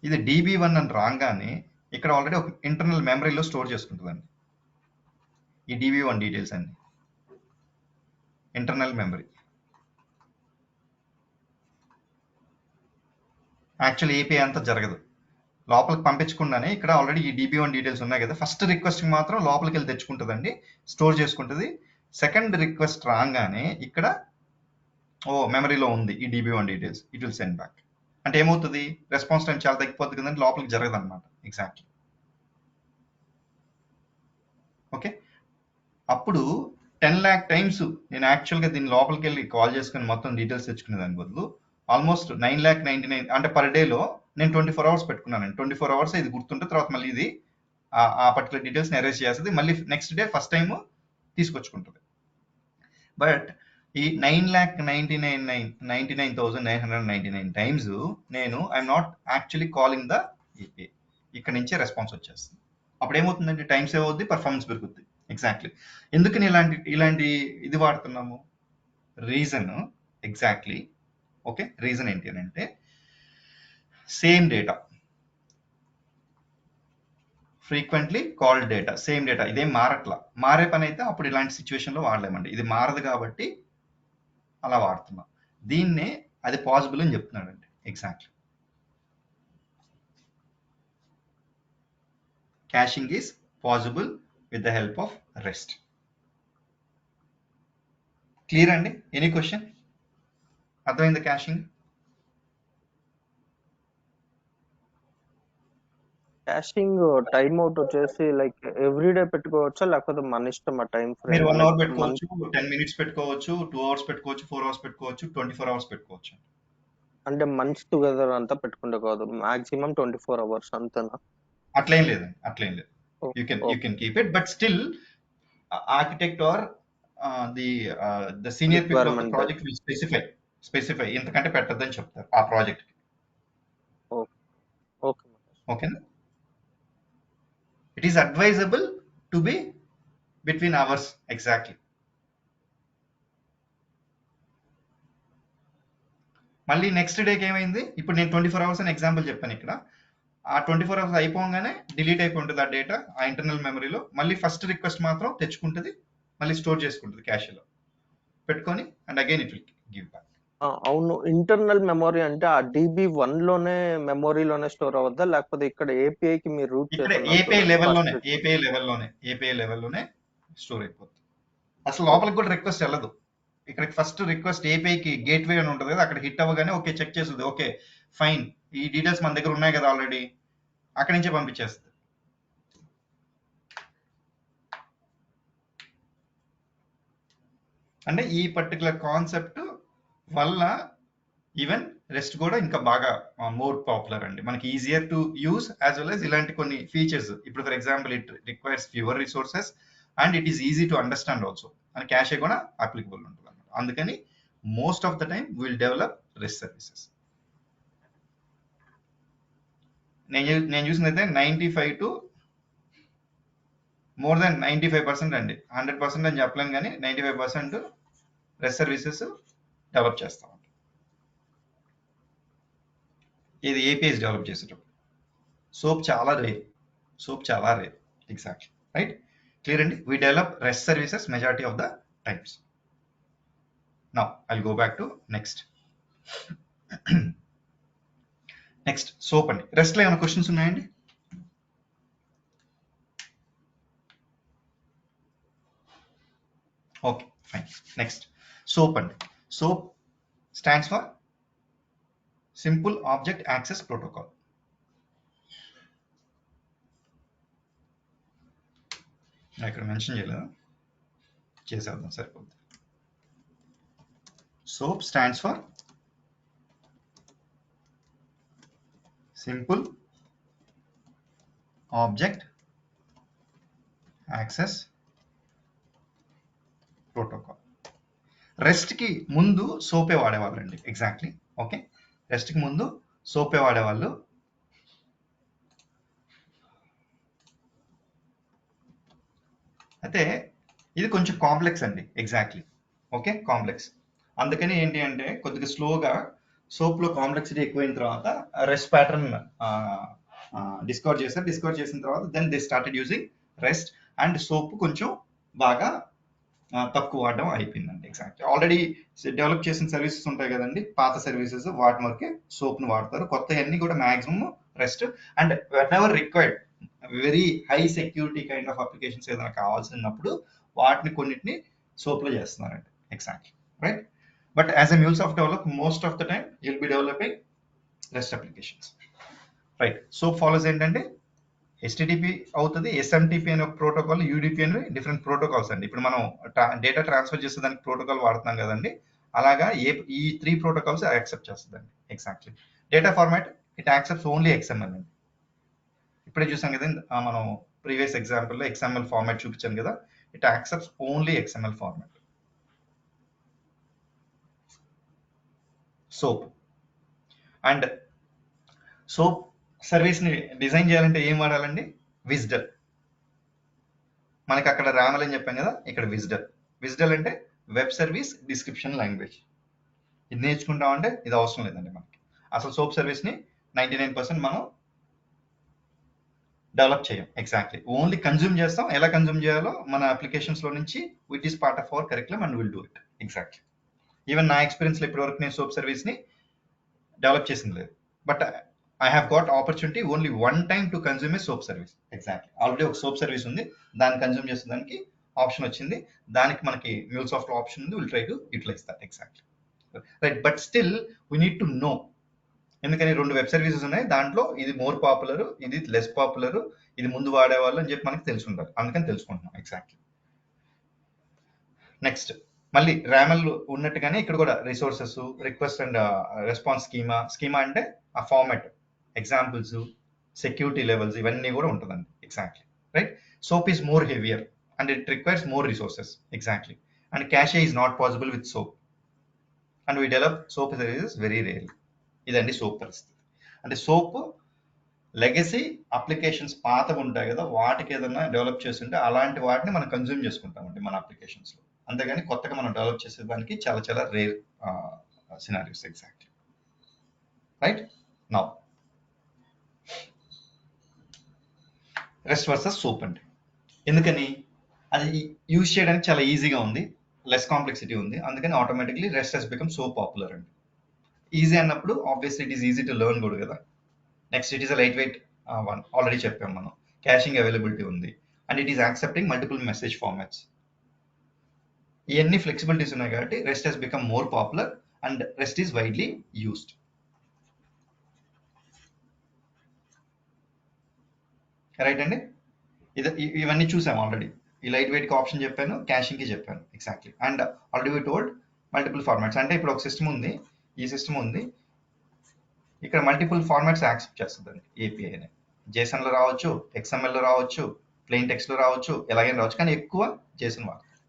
ఇది DB1 అని రాగానే ఇక్కడ ఆల్రెడీ ఒక ఇంటర్నల్ మెమరీలో స్టోర్ చేసుకుంటుందండి ఈ DB1 డీటెయిల్స్ అన్ని. ఇంటర్నల్ మెమరీ యాక్చువల్ ఏపీఐ అంతా జరగదు, లోపలికి పంపించకుండానే ఇక్కడ ఆల్రెడీ ఈ DB1 డీటెయిల్స్ ఉన్నాయి కదా. ఫస్ట్ రిక్వెస్ట్ మాత్రం లోపలికి వెళ్ళి తెచ్చుకుంటుందండి, స్టోర్ చేసుకుంటుంది. సెకండ్ రిక్వెస్ట్ రాగానే ఇక్కడ మెమరీలో ఉంది ఈ DB1 details, it will send back. అంటే ఏమవుతుంది, రెస్పాన్స్ టైం చాలా తగ్గిపోతుంది కదండి, లోపలికి జరగదు అనమాట. ఎగ్జాక్ట్లీ. ఓకే, అప్పుడు 10 lakh times నేను యాక్చువల్గా దీని లోపలికి వెళ్ళి కాల్ చేసుకుని మొత్తం డీటెయిల్స్ తెచ్చుకునే దాని బదులు ఆల్మోస్ట్ 9,99,000 అంటే పర్ డేలో నేను 24 hours పెట్టుకున్నానండి. 24 hours ఇది గుర్తుంటే తర్వాత మళ్ళీ ఇది ఆ పర్టికులర్ డీటెయిల్స్ ఎరేజ్ చేస్తుంది, మళ్ళీ నెక్స్ట్ డే ఫస్ట్ టైం తీసుకొచ్చుకుంటుంది. బట్ ఈ 9,99,999 టైమ్స్ నేను I'm not actually calling the API, ఇక్కడ నుంచే రెస్పాన్స్ వచ్చేస్తుంది. అప్పుడు ఏమవుతుందంటే టైం సేవ్ అవుద్ది, పర్ఫార్మెన్స్ పెరుగుద్ది. ఎగ్జాక్ట్లీ. ఎందుకని ఇలాంటి ఇది వాడుతున్నాము? Reason exactly. ఓకే, రీజన్ ఏంటి అని అంటే same data frequently called data, same data, ఇదేం మారట్లా. మారే పని అయితే అప్పుడు ఇలాంటి సిచ్యువేషన్లో వాడలేమండి. ఇది మారదు కాబట్టి అలా వాడుతున్నాం. దీన్నే అది పాసిబుల్ అని చెప్తున్నాడండి. Exactly caching is possible with the help of REST. Clear అండి? Any question? అర్థమైంది క్యాషింగ్? క్యాషింగ్ టైం అవుట్ వచ్చేసి లైక్ ఎవ్రీడే పెట్టుకోవచ్చా, లేకపోతే మన ఇష్టం ఆ టైం మీరు ఫ్రేమ్? 1 లైక్ అవర్ పెట్టుకోవచ్చు, మంత్ 10 మినిట్స్ పెట్టుకోవచ్చు, 2 అవర్స్ పెట్టుకోవచ్చు, 4 అవర్స్ పెట్టుకోవచ్చు, 24 అవర్స్ పెట్టుకోవచ్చు. అంటే మంత్స్ టుగెదర్ అంతా పెట్టుకుంటే కాదు, మాక్సిమం 24 అవర్స్ అంతేనా? అట్లేం లేదండి, అట్లేం లేదు. You okay. Can keep it, but still architect or the senior people of the requirement project will specify ఇంతకంటే పెట్టద్దని చెప్తారు ఆ ప్రాజెక్ట్. ఓకే. ఓకేనా? It is advisable to be between hours. Exactly. మళ్ళీ నెక్స్ట్ డేకి ఏమైంది? ఇప్పుడు నేను 24 అవర్స్ అని ఎగ్జాంపుల్ చెప్పాను ఇక్కడ. ఆ 24 అవర్స్ అయిపోగానే డిలీట్ అయిపోయి ఉంటుంది ఆ డేటా ఆ ఇంటర్నల్ మెమరీలో. మళ్ళీ ఫస్ట్ రిక్వెస్ట్ మాత్రం తెచ్చుకుంటుంది, మళ్ళీ స్టోర్ చేసుకుంటుంది క్యాష్లో పెట్టుకొని, and again it will give back. అవును, ఇంటర్నల్ మెమరీ అంటే ఆ DB1 లోనే మెమరీలోనే స్టోర్ అవ్వద్దా, లేకపోతే ఇక్కడ ఏపీఐకి మీరు రూట్ ఇక్కడ చేస్తున్నారు ఏపీఐ చూడండి ఫస్ట్ లెవెల్లోనే రిక్వెస్ట్? ఏపీఐ లెవెల్లోనే స్టోర్ అయిపోతుంది. అసలు లోపలికి కూడా రిక్వెస్ట్ వెళ్ళదు. ఇక్కడ ఫస్ట్ రిక్వెస్ట్ ఏపీఐకి గేట్వే అని ఉంటుంది కదా, అక్కడ హిట్ అవ్వగానే ఓకే చెక్ చేస్తుంది, ఓకే ఫైన్ ఈ డీటెయిల్స్ మన దగ్గర ఉన్నాయి కదా ఆల్రెడీ, అక్కడి నుంచే పంపించేస్తుంది. అంటే ఈ పర్టికులర్ కాన్సెప్ట్ వల్ల ఈవెన్ రెస్ట్ కూడా ఇంకా బాగా మోర్ పాపులర్ అండి. మనకి easier to use as well as ఇలాంటి కొన్ని ఫీచర్స్. ఇప్పుడు for example it requires fewer resources and it is easy to understand also, and cache కూడా అప్లికబుల్ ఉంటుంది అన్నమాట. అందుకని most of the time will develop REST services. నేను చూసింది అయితే 95 టు మోర్ దాన్ 95% అండి. 100% అని చెప్పలేను కానీ 95% రెస్ట్ సర్వీసెస్ డెవలప్ చేస్తాం. ఇది ఏపీఎస్ డెవలప్ చేసేటప్పుడు. సోప్ చాలా రేర్. Exactly right. క్లియర్ అండి? We develop REST services majority of the times. Now I'll go back to next soap అండి. రెస్ట్ లో ఏమైనా క్వశ్చన్స్ ఉన్నాయండి? Okay fine. నెక్స్ట్ సోప్ అండి. Soap stands for simple object access protocol. ఇక్కడ mention చేయలేదా? చేసేద్దాం, సరిపోతుంది. SOAP stands for Simple Object Access Protocol. Rest కి ముందు సోపే వాడేవాళ్ళు అండి. ఎగ్జాక్ట్లీ. ఓకే, రెస్ట్ కి ముందు సోపే వాడేవాళ్ళు. అయితే ఇది కొంచెం కాంప్లెక్స్ అండి. ఎగ్జాక్ట్లీ. Okay, complex. అందుకని ఏంటి అంటే కొద్దిగా స్లోగా సోప్ లో కాంప్లెక్సిటీ ఎక్కువైన తర్వాత రెస్ట్ ప్యాటర్న్ డిస్కవర్ చేసిన తర్వాత then they started using rest, and soap కొంచెం బాగా తక్కువ వాడడం అయిపోయిందండి. ఎగ్జాక్ట్. ఆల్రెడీ డెవలప్ చేసిన సర్వీసెస్ ఉంటాయి కదండి, పాత సర్వీసెస్, వాటి వరకే సోప్ ను వాడతారు. కొత్త అన్ని కూడా maximum rest, and when ever required very high security kind of applications ఏదైనా కావాల్సినప్పుడు వాటిని కొన్నిటిని సోప్ లో చేస్తున్నారండి. Exactly right. But as a MuleSoft develop most of the time you'll be developing rest applications. Right. Soap follows ఏంటంటే HTTP అవుతుంది, SMTP అనే ఒక ప్రోటోకాల్, UDP అని డిఫరెంట్ ప్రోటోకాల్స్ అండి. ఇప్పుడు మనం డేటా ట్రాన్స్ఫర్ చేసే దానికి ప్రోటోకాల్ వాడుతున్నాం కదండి, అలాగా ఈ 3 ప్రోటోకాల్స్ యాక్సెప్ట్ చేస్తుందండి. Exactly. Data format it accepts only XML అండి. ఇప్పుడే చూసాం కదా మనం ప్రీవియస్ ఎగ్జాంపుల్లో XML ఫార్మాట్ చూపించాను కదా, it accepts only XML format. Soap and soap service ని డిజైన్ చేయాలంటే ఏం వాడాలండి? విజ్డల్. మనకి అక్కడ రామల్ అని చెప్పాం కదా, ఇక్కడ విజ్డల్ అంటే వెబ్ సర్వీస్ డిస్క్రిప్షన్ లాంగ్వేజ్. ఇది నేర్చుకుంటామంటే ఇది అవసరం లేదండి మనకి. అసలు సోప్ సర్వీస్ ని 99% మనం డెవలప్ చేయం. ఎగ్జాక్ట్లీ ఓన్లీ కన్జ్యూమ్ చేస్తాం. ఎలా కన్జ్యూమ్ చేయాలో మన అప్లికేషన్స్ లో నుంచి it is part of our curriculum and will do it. Exactly even నా ఎక్స్పీరియన్స్ లో ఇప్పటి వరకు నేను సోప్ సర్వీస్ ని డెవలప్ చేసింది లేదు, but I have got opportunity only one time to consume A soap service. Exactly already ఒక soap service ఉంది, దాన్ని కన్జ్యూమ్ చేసేదానికి ఆప్షన్ వచ్చింది, దానికి మనకి MuleSoft లో ఆప్షన్ ఉంది, will try to utilize that. Exactly right, but still we need to know. ఎందుకని 2 వెబ్ సర్వీసెస్ ఉన్నాయి, దాంట్లో ఇది మోర్ పాపులర్, ఇది లెస్ పాపులర్, ఇది ముందు వాడేవాళ్ళు అని చెప్పి మనకి తెలిసి ఉండాలి, అందుకని తెలుసుకుంటున్నాం. ఎగ్జాక్ట్లీ నెక్స్ట్ మళ్ళీ ర్యామల్ ఉన్నట్టుగానే ఇక్కడ కూడా resources, request and response schema అంటే ఆ ఫార్మాట్, ఎగ్జాంపుల్స్, సెక్యూరిటీ లెవెల్స్, ఇవన్నీ కూడా ఉంటుందండి. Exactly right. SOAP is more heavier and it requires more resources. Exactly and cache is not possible with SOAP and we develop SOAP services very rare. ఇదండి SOAP పరిస్థితి. అంటే soap legacy applications పాతగా ఉంటాయి కదా, వాటికి ఏదైనా డెవలప్ చేస్తుంటే అలాంటి వాటిని మనం కన్జ్యూమ్ చేసుకుంటామండి మన అప్లికేషన్స్ లో, అంతేగాని కొత్తగా మనం డెవలప్ చేసేదానికి చాలా చాలా rare scenarios. Exactly right. Now rest versus soap అండి. ఎందుకని? అది యూజ్ చేయడానికి చాలా ఈజీగా ఉంది, లెస్ కాంప్లెక్సిటీ ఉంది, అందుకని automatically rest has become so popular అండి. ఈజీ అన్నప్పుడు obviously it is easy to learn కూడా కదా. Next it is a lightweight one, already చెప్పాం మనం. క్యాషింగ్ అవైలబిలిటీ ఉంది and it is accepting multiple message formats. ఇవన్నీ ఫ్లెక్సిబిలిటీస్ ఉన్నాయి కాబట్టి rest has become more popular and rest is widely used. Right అండి. ఇవన్నీ చూసాం ఆల్రెడీ. ఈ లైట్ వెయిట్ కి ఆప్షన్ చెప్పాను, క్యాషింగ్ కి చెప్పాను. Exactly and already we told multiple formats. అంటే ఇప్పుడు ఒక సిస్టమ్ ఉంది, ఈ సిస్టమ్ ఉంది, ఇక్కడ మల్టిపుల్ ఫార్మాట్స్ యాక్సెప్ట్ చేస్తుందండి ఏపీఐ అని. జేసన్ లో రావచ్చు, XML లో రావచ్చు, ప్లెయిన్ టెక్స్ట్ లో రావచ్చు, ఎలాగైనా రావచ్చు, కానీ ఎక్కువ జేసన్ వాడతాం.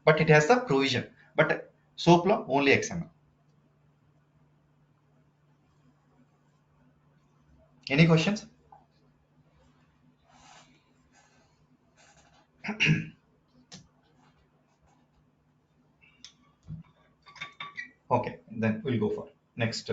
But it has the provision, but SOAP లో only XML. Any questions? Okay, then we'll go for next.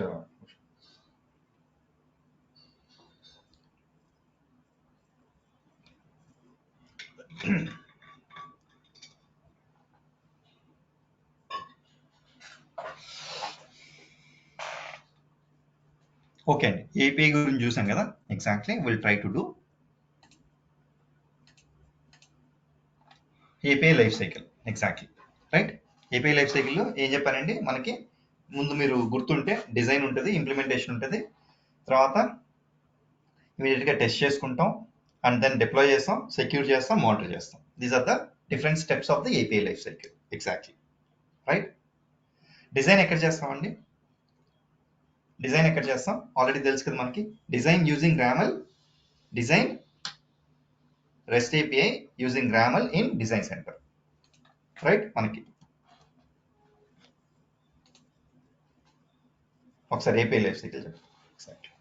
Okay అండి, ఏపీఐ గురించి చూసాం కదా. Exactly will try to do API life cycle. Exactly right. API life సైకిల్లో ఏం చెప్పానండి, మనకి ముందు మీరు గుర్తుంటే డిజైన్ ఉంటుంది, ఇంప్లిమెంటేషన్ ఉంటుంది, తర్వాత ఇమీడియట్గా టెస్ట్ చేసుకుంటాం అండ్ దెన్ డిప్లాయ్ చేస్తాం, సెక్యూర్ చేస్తాం, మానిటర్ చేస్తాం. These are the different steps of the API life cycle. Exactly right. Design ఎక్కడ చేస్తామండి? డిజైన్ ఎక్కడ చేస్తాం ఆల్రెడీ తెలుసు కదా మనకి. Design using RAML, design REST API using GRAML in design center. Right. మనకి ఒకసారి ఏపీఐ లైఫ్ సైకిల్ చెప్పండి. ఎగ్జాక్ట్లీ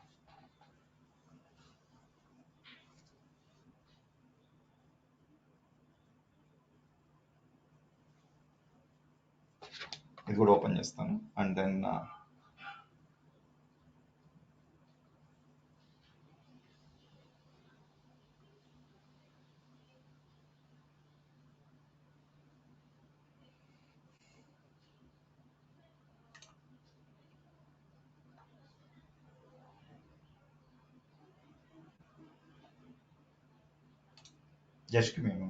ఇది కూడా ఓపెన్ చేస్తాను అండ్ దెన్ జస్ట్ మేము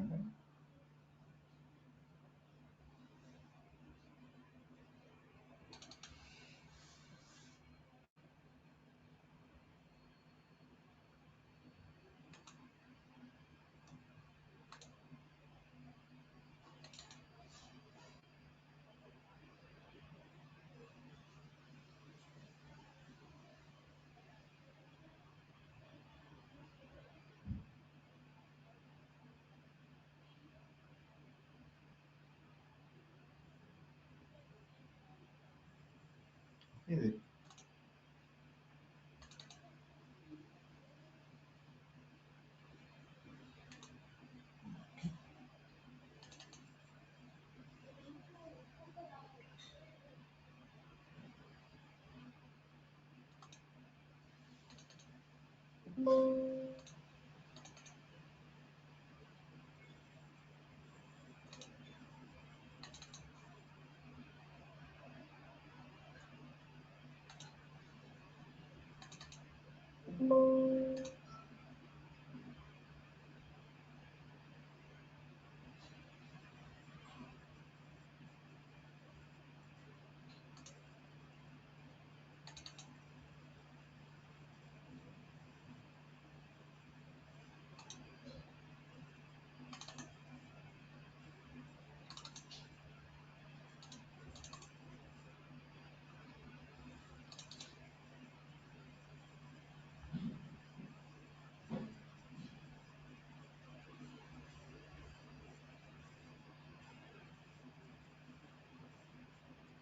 ఇది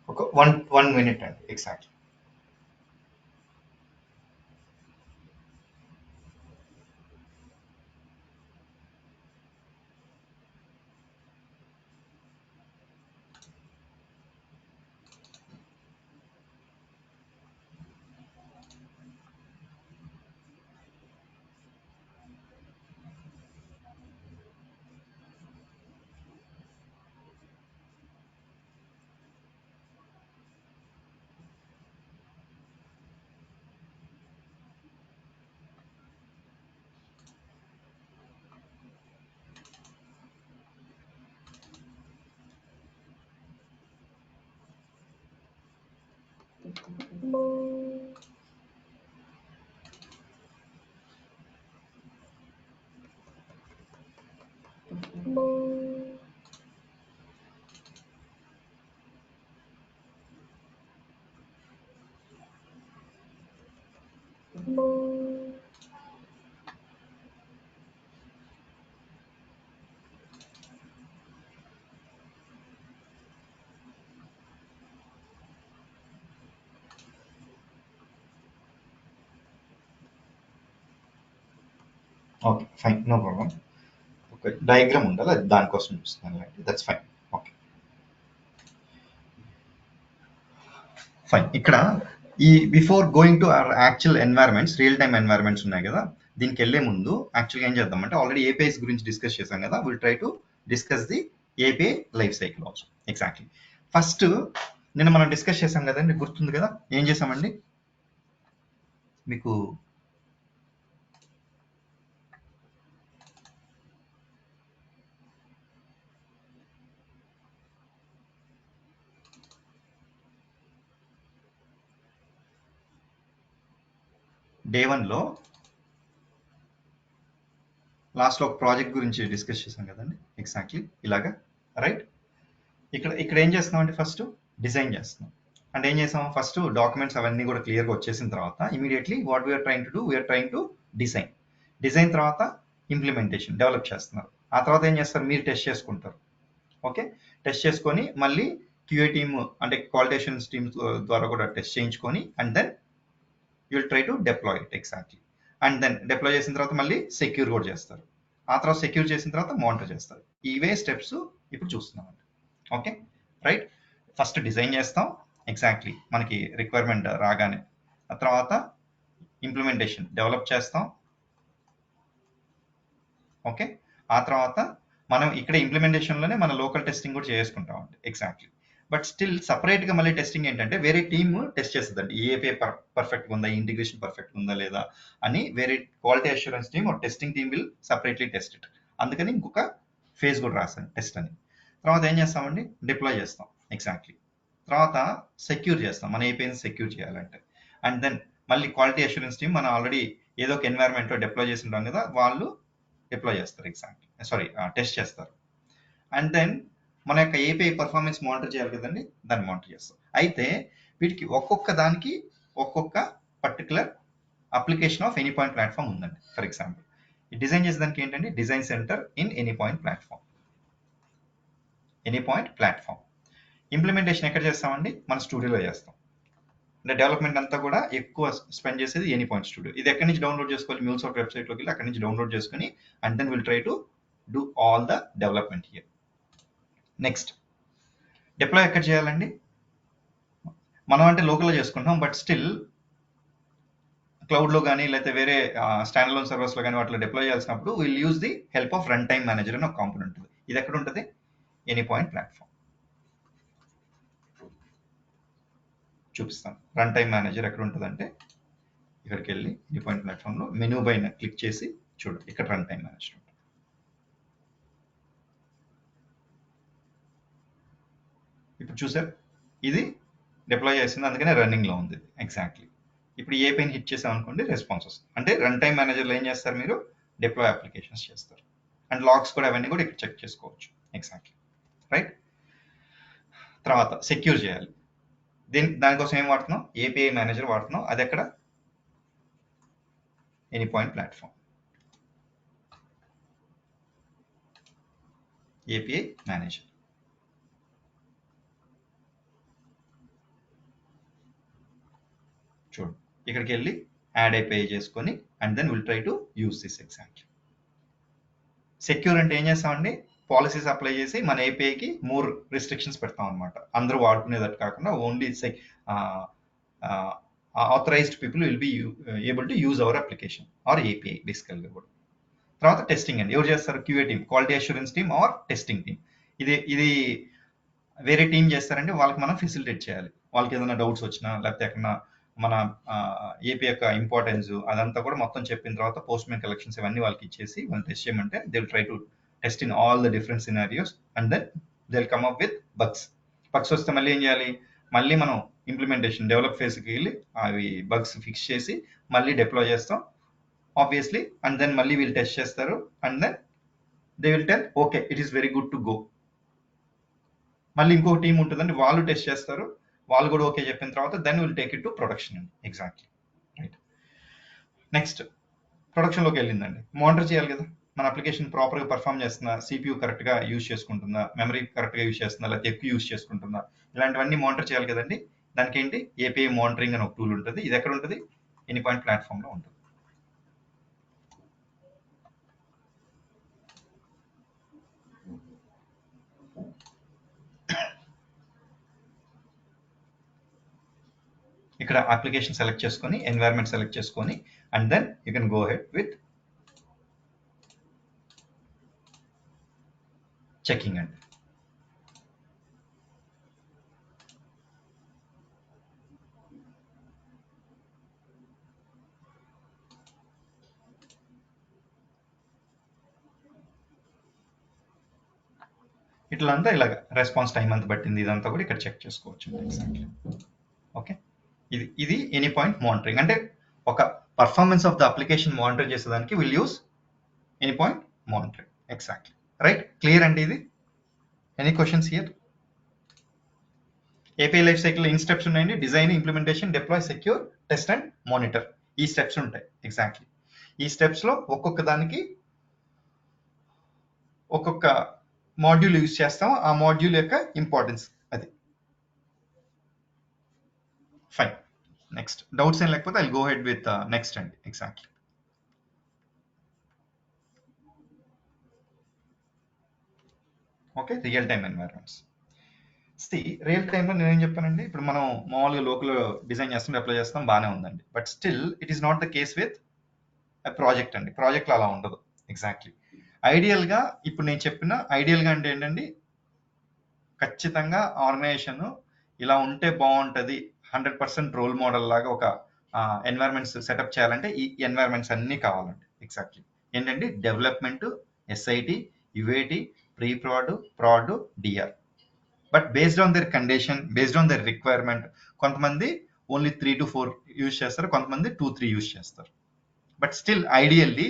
ఒక 1 minute అండి exactly. Okay, fine, no problem. ఒక డయాగ్రామ్ ఉండాలి, అది దానికోసం చూస్తున్నాను, దట్స్ ఫైన్. Okay, fine. ఇక్కడ ఈ before going to our actual environments, real time environments ఉన్నాయి కదా, దీనికి వెళ్ళే ముందు యాక్చువల్గా ఏం చేద్దామంటే, ఆల్రెడీ ఏపీఐస్ గురించి డిస్కస్ చేశాం కదా, will try to discuss the API life cycle also. Exactly. First నిన్న మనం డిస్కస్ చేశాం కదండి, గుర్తుంది కదా, ఏం చేసామండి మీకు? డే 1లో లాస్ట్లో ఒక ప్రాజెక్ట్ గురించి డిస్కస్ చేశాం కదండి, ఎగ్జాక్ట్లీ ఇలాగా, రైట్? ఇక్కడ ఏం చేస్తున్నాం అంటే, ఫస్ట్ డిజైన్ చేస్తున్నాం. అంటే ఏం చేసాం, ఫస్ట్ డాక్యుమెంట్స్ అవన్నీ కూడా క్లియర్గా వచ్చేసిన తర్వాత immediately what we're trying to do, we're trying to design తర్వాత ఇంప్లిమెంటేషన్, డెవలప్ చేస్తున్నారు. ఆ తర్వాత ఏం చేస్తారు, మీరు టెస్ట్ చేసుకుంటారు. ఓకే, టెస్ట్ చేసుకొని మళ్ళీ క్యూఏ టీమ్ అంటే క్వాలిటీ అష్యూరెన్స్ టీమ్ ద్వారా కూడా టెస్ట్ చేయించుకొని, and then you will try to deploy it. Exactly. And then deploy చేసిన తర్వాత మళ్ళీ సెక్యూర్ కూడా చేస్తారు. ఆ తర్వాత సెక్యూర్ చేసిన తర్వాత మానిటర్ చేస్తారు. ఇవే స్టెప్స్ ఇప్పుడు చూస్తున్నాం. Okay, right. ఫస్ట్ డిజైన్ చేస్తాం, ఎగ్జాక్ట్లీ మనకి రిక్వైర్మెంట్ రాగానే. ఆ తర్వాత ఇంప్లిమెంటేషన్ డెవలప్ చేస్తాం. ఓకే, ఆ తర్వాత మనం ఇక్కడ ఇంప్లిమెంటేషన్లోనే మన లోకల్ టెస్టింగ్ కూడా చేసుకుంటాం అండి. ఎగ్జాక్ట్లీ. బట్ స్టిల్ సపరేట్గా మళ్ళీ టెస్టింగ్ ఏంటంటే, వేరే టీమ్ టెస్ట్ చేస్తుందండి, ఈ ఏపీఐ పర్ఫెక్ట్గా ఉందా, ఇంటిగ్రేషన్ పర్ఫెక్ట్గా ఉందా లేదా అని వేరే క్వాలిటీ అష్యూరెన్స్ టీమ్ ఒక testing team will separately test it. అందుకని ఇంకొక ఫేజ్ కూడా రాశాను, టెస్ట్ అని. తర్వాత ఏం చేస్తామండి, డిప్లాయ్ చేస్తాం. ఎగ్జాక్ట్లీ. తర్వాత సెక్యూర్ చేస్తాం, మన ఏపీఐని సెక్యూర్ చేయాలంటే. అండ్ దెన్ మళ్ళీ క్వాలిటీ అష్యూరెన్స్ టీమ్ మనం ఆల్రెడీ ఏదో ఒక ఎన్వైర్న్మెంట్లో డిప్లాయ్ చేసి ఉంటాం కదా, వాళ్ళు డిప్లాయ్ చేస్తారు, ఎగ్జాక్ట్లీ సారీ టెస్ట్ చేస్తారు. అండ్ దెన్ మన యొక్క ఏపీఐ పర్ఫార్మెన్స్ మానిటర్ చేయాలి కదండి, దాన్ని మానిటర్ చేస్తాం. అయితే వీటికి ఒక్కొక్క దానికి ఒక్కొక్క particular application of any point platform ఉందండి. ఫర్ ఎగ్జాంపుల్ ఈ డిజైన్ చేసేదానికి ఏంటంటే, design centre in any point platform. Implementation ఎక్కడ చేస్తామండి, మన స్టూడియోలో చేస్తాం. అంటే డెవలప్మెంట్ అంతా కూడా ఎక్కువ స్పెండ్ చేసేది ఎనీ పాయింట్ స్టూడియో. ఇది ఎక్కడి నుంచి డౌన్లోడ్ చేసుకోవాలి, MuleSoft వెబ్సైట్లోకి వెళ్ళి అక్కడి నుంచి డౌన్లోడ్ చేసుకుని, and then will try to do all the development here. Next deploy ఎక్కడ చేయాలండి, మనం అంటే లోకల్లో చేసుకుంటాం, బట్ స్టిల్ క్లౌడ్లో కానీ లేకపోతే వేరే స్టాండ్ లోన్ సర్వర్స్లో కానీ వాటిలో డిప్లాయ్ చేయాల్సినప్పుడు will use the help of runtime manager అని ఒక కాంపోనెంట్ ఉంటుంది. ఇది ఎక్కడ ఉంటుంది, ఎనీ పాయింట్ ప్లాట్ఫామ్. చూపిస్తాను రన్ టైమ్ మేనేజర్ ఎక్కడ ఉంటుందంటే, ఇక్కడికి వెళ్ళి ఎనీ పాయింట్ ప్లాట్ఫామ్లో మెనూ పైన క్లిక్ చేసి చూడు, ఇక్కడ రన్ టైం మేనేజ్మెంట్. ఇప్పుడు చూసారు, ఇది డిప్లాయ్ చేసింది, అందుకనే రన్నింగ్లో ఉంది ఎగ్జాక్ట్లీ. ఇప్పుడు ఏ పైన హిట్ చేసాం అనుకోండి, రెస్పాన్స్ వస్తుంది. అంటే రన్ టైం మేనేజర్లో ఏం చేస్తారు, మీరు డిప్లాయ్ అప్లికేషన్స్ చేస్తారు. అండ్ లాగ్స్ కూడా అవన్నీ కూడా ఇక్కడ చెక్ చేసుకోవచ్చు ఎగ్జాక్ట్లీ, రైట్. తర్వాత సెక్యూర్ చేయాలి. దానికోసం ఏం వాడుతున్నాం, ఏపీఐ మేనేజర్ వాడుతున్నాం. అది ఎక్కడ, any point platform, API manager. చూడు, ఇక్కడికి వెళ్ళి యాడ్ ఏపీఐ చేసుకొని and then will try to use this exactly. Secure అంటే ఏం చేస్తామండి, పాలసీస్ అప్లై చేసి మన ఏపీఐకి మోర్ రిస్ట్రిక్షన్స్ పెడతాం అనమాట. అందరూ వాడుకునేదట్టు కాకుండా only authorized people will be able to use our application or API బేసికల్గా కూడా. తర్వాత టెస్టింగ్ అండి, ఎవరు చేస్తారు, QA team, quality assurance team or testing team. ఇది వేరే టీం చేస్తారంటే వాళ్ళకి మనం ఫెసిలిటేట్ చేయాలి. వాళ్ళకి ఏదైనా డౌట్స్ వచ్చినా లేకపోతే ఎక్కడన్నా మన ఏపీ యొక్క ఇంపార్టెన్స్ అదంతా కూడా మొత్తం చెప్పిన తర్వాత పోస్ట్ మెయిన్ కలెక్షన్స్ ఇవన్నీ వాళ్ళకి ఇచ్చేసి వాళ్ళు టెస్ట్ చేయమంటే they will try to test in all the different scenarios and then they will come up with bugs వస్తే మళ్ళీ ఏం చేయాలి, మళ్ళీ మనం ఇంప్లిమెంటేషన్ డెవలప్ ఫేజ్కి వెళ్ళి అవి బగ్స్ ఫిక్స్ చేసి మళ్ళీ డిప్లాయ్ చేస్తాం ఆబ్వియస్లీ. అండ్ దెన్ మళ్ళీ వీళ్ళు టెస్ట్ చేస్తారు and then they will tell okay it is very good to go. మళ్ళీ ఇంకో టీం ఉంటుందండి, వాళ్ళు టెస్ట్ చేస్తారు, వాళ్ళు కూడా ఓకే చెప్పిన తర్వాత then will take it to production అండి ఎగ్జాక్ట్లీ, రైట్. నెక్స్ట్ ప్రొడక్షన్లోకి వెళ్ళిందండి, మానిటర్ చేయాలి కదా మన అప్లికేషన్ ప్రాపర్గా పర్ఫామ్ చేస్తుందా, సిపియూ కరెక్ట్గా యూజ్ చేసుకుంటుందా, మెమరీ కరెక్ట్గా యూజ్ చేస్తుందా, లేకపోతే ఎక్కువ యూజ్ చేసుకుంటుందా, ఇలాంటివన్నీ మానిటర్ చేయాలి కదండి. దానికి ఏంటి, ఏపీఐ మానిటరింగ్ అని ఒక టూల్ ఉంటుంది. ఇది ఎక్కడ ఉంటుంది, ఎనీ పాయింట్ ప్లాట్ఫామ్లో ఉంటుంది. ఇక్కడ అప్లికేషన్ సెలెక్ట్ చేసుకొని ఎన్వైరన్మెంట్ సెలెక్ట్ చేసుకొని and then you can go ahead with checking అండి. ఇట్లా అంతా ఇలాగ రెస్పాన్స్ టైం అంత పట్టింది, ఇదంతా కూడా ఇక్కడ చెక్ చేసుకోవచ్చు ఎగ్జాక్ట్లీ. ఓకే, ఇది ఎనీ పాయింట్ మానిటరింగ్ అంటే ఒక performance of the application monitor చేసేదానికి will use Anypoint monitoring exactly, right. Clear అండి ఇది. Any questions here? API life cycle in steps ఉన్నాయండి, design, implementation, deploy, secure, test and monitor. ఈ steps ఉంటాయి exactly. ఈ steps లో ఒక్కొక్క దానికి ఒక్కొక్క మాడ్యూల్ యూజ్ చేస్తాం, ఆ మాడ్యూల్ యొక్క ఇంపార్టెన్స్ అది. ఫైన్, నెక్స్ట్ డౌట్స్ ఏం లేకపోతే I go ahead with next అండి exactly. Okay, real time environments. Real టైంలో నేనేం చెప్పానండి, ఇప్పుడు మనం మామూలుగా లోకల్ డిజైన్ చేస్తాం, అప్లై చేస్తాం, బాగానే ఉందండి. But still it is not the case with project అండి. ప్రాజెక్ట్లో అలా ఉండదు ఎగ్జాక్ట్లీ. ఐడియల్గా ఇప్పుడు నేను చెప్పిన ఐడియల్గా అంటే ఏంటండి, ఖచ్చితంగా ఆర్గనైజేషన్ ఇలా ఉంటే బాగుంటుంది, 100% రోల్ మోడల్ లాగా ఒక ఎన్వైరన్మెంట్స్ సెటప్ చేయాలంటే ఈ ఎన్వైరన్మెంట్స్ అన్నీ కావాలండి ఎగ్జాక్ట్లీ. ఏంటంటే development, SIT, UAT, pre prod, DR. But based on their condition, based on their requirement, కొంతమంది ఓన్లీ 3 to 4 యూజ్ చేస్తారు, కొంతమంది 2-3 యూజ్ చేస్తారు. But still ideally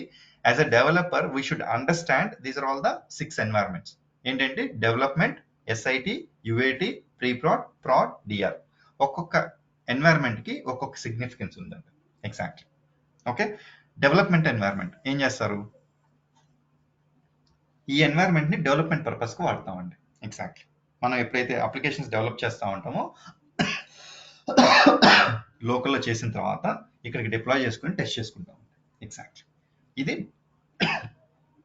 as a developer we should understand these are all the 6 environments. ఏంటంటే development, SIT, UAT, pre prod, DR. ఒక్కొక్క environment కి ఒక్కొక్క significance ఉందండి exactly. Okay, development environment ఏం చేస్తారు, ఈ ఎన్వైరన్మెంట్ ని డెవలప్మెంట్ పర్పస్ కి వాడతామండి ఎగ్జాక్ట్లీ. మనం ఎప్పుడైతే అప్లికేషన్స్ డెవలప్ చేస్తూ ఉంటామో లోకల్లో చేసిన తర్వాత ఇక్కడికి డిప్లాయ్ చేసుకుని టెస్ట్ చేసుకుంటాం ఎగ్జాక్ట్లీ. ఇది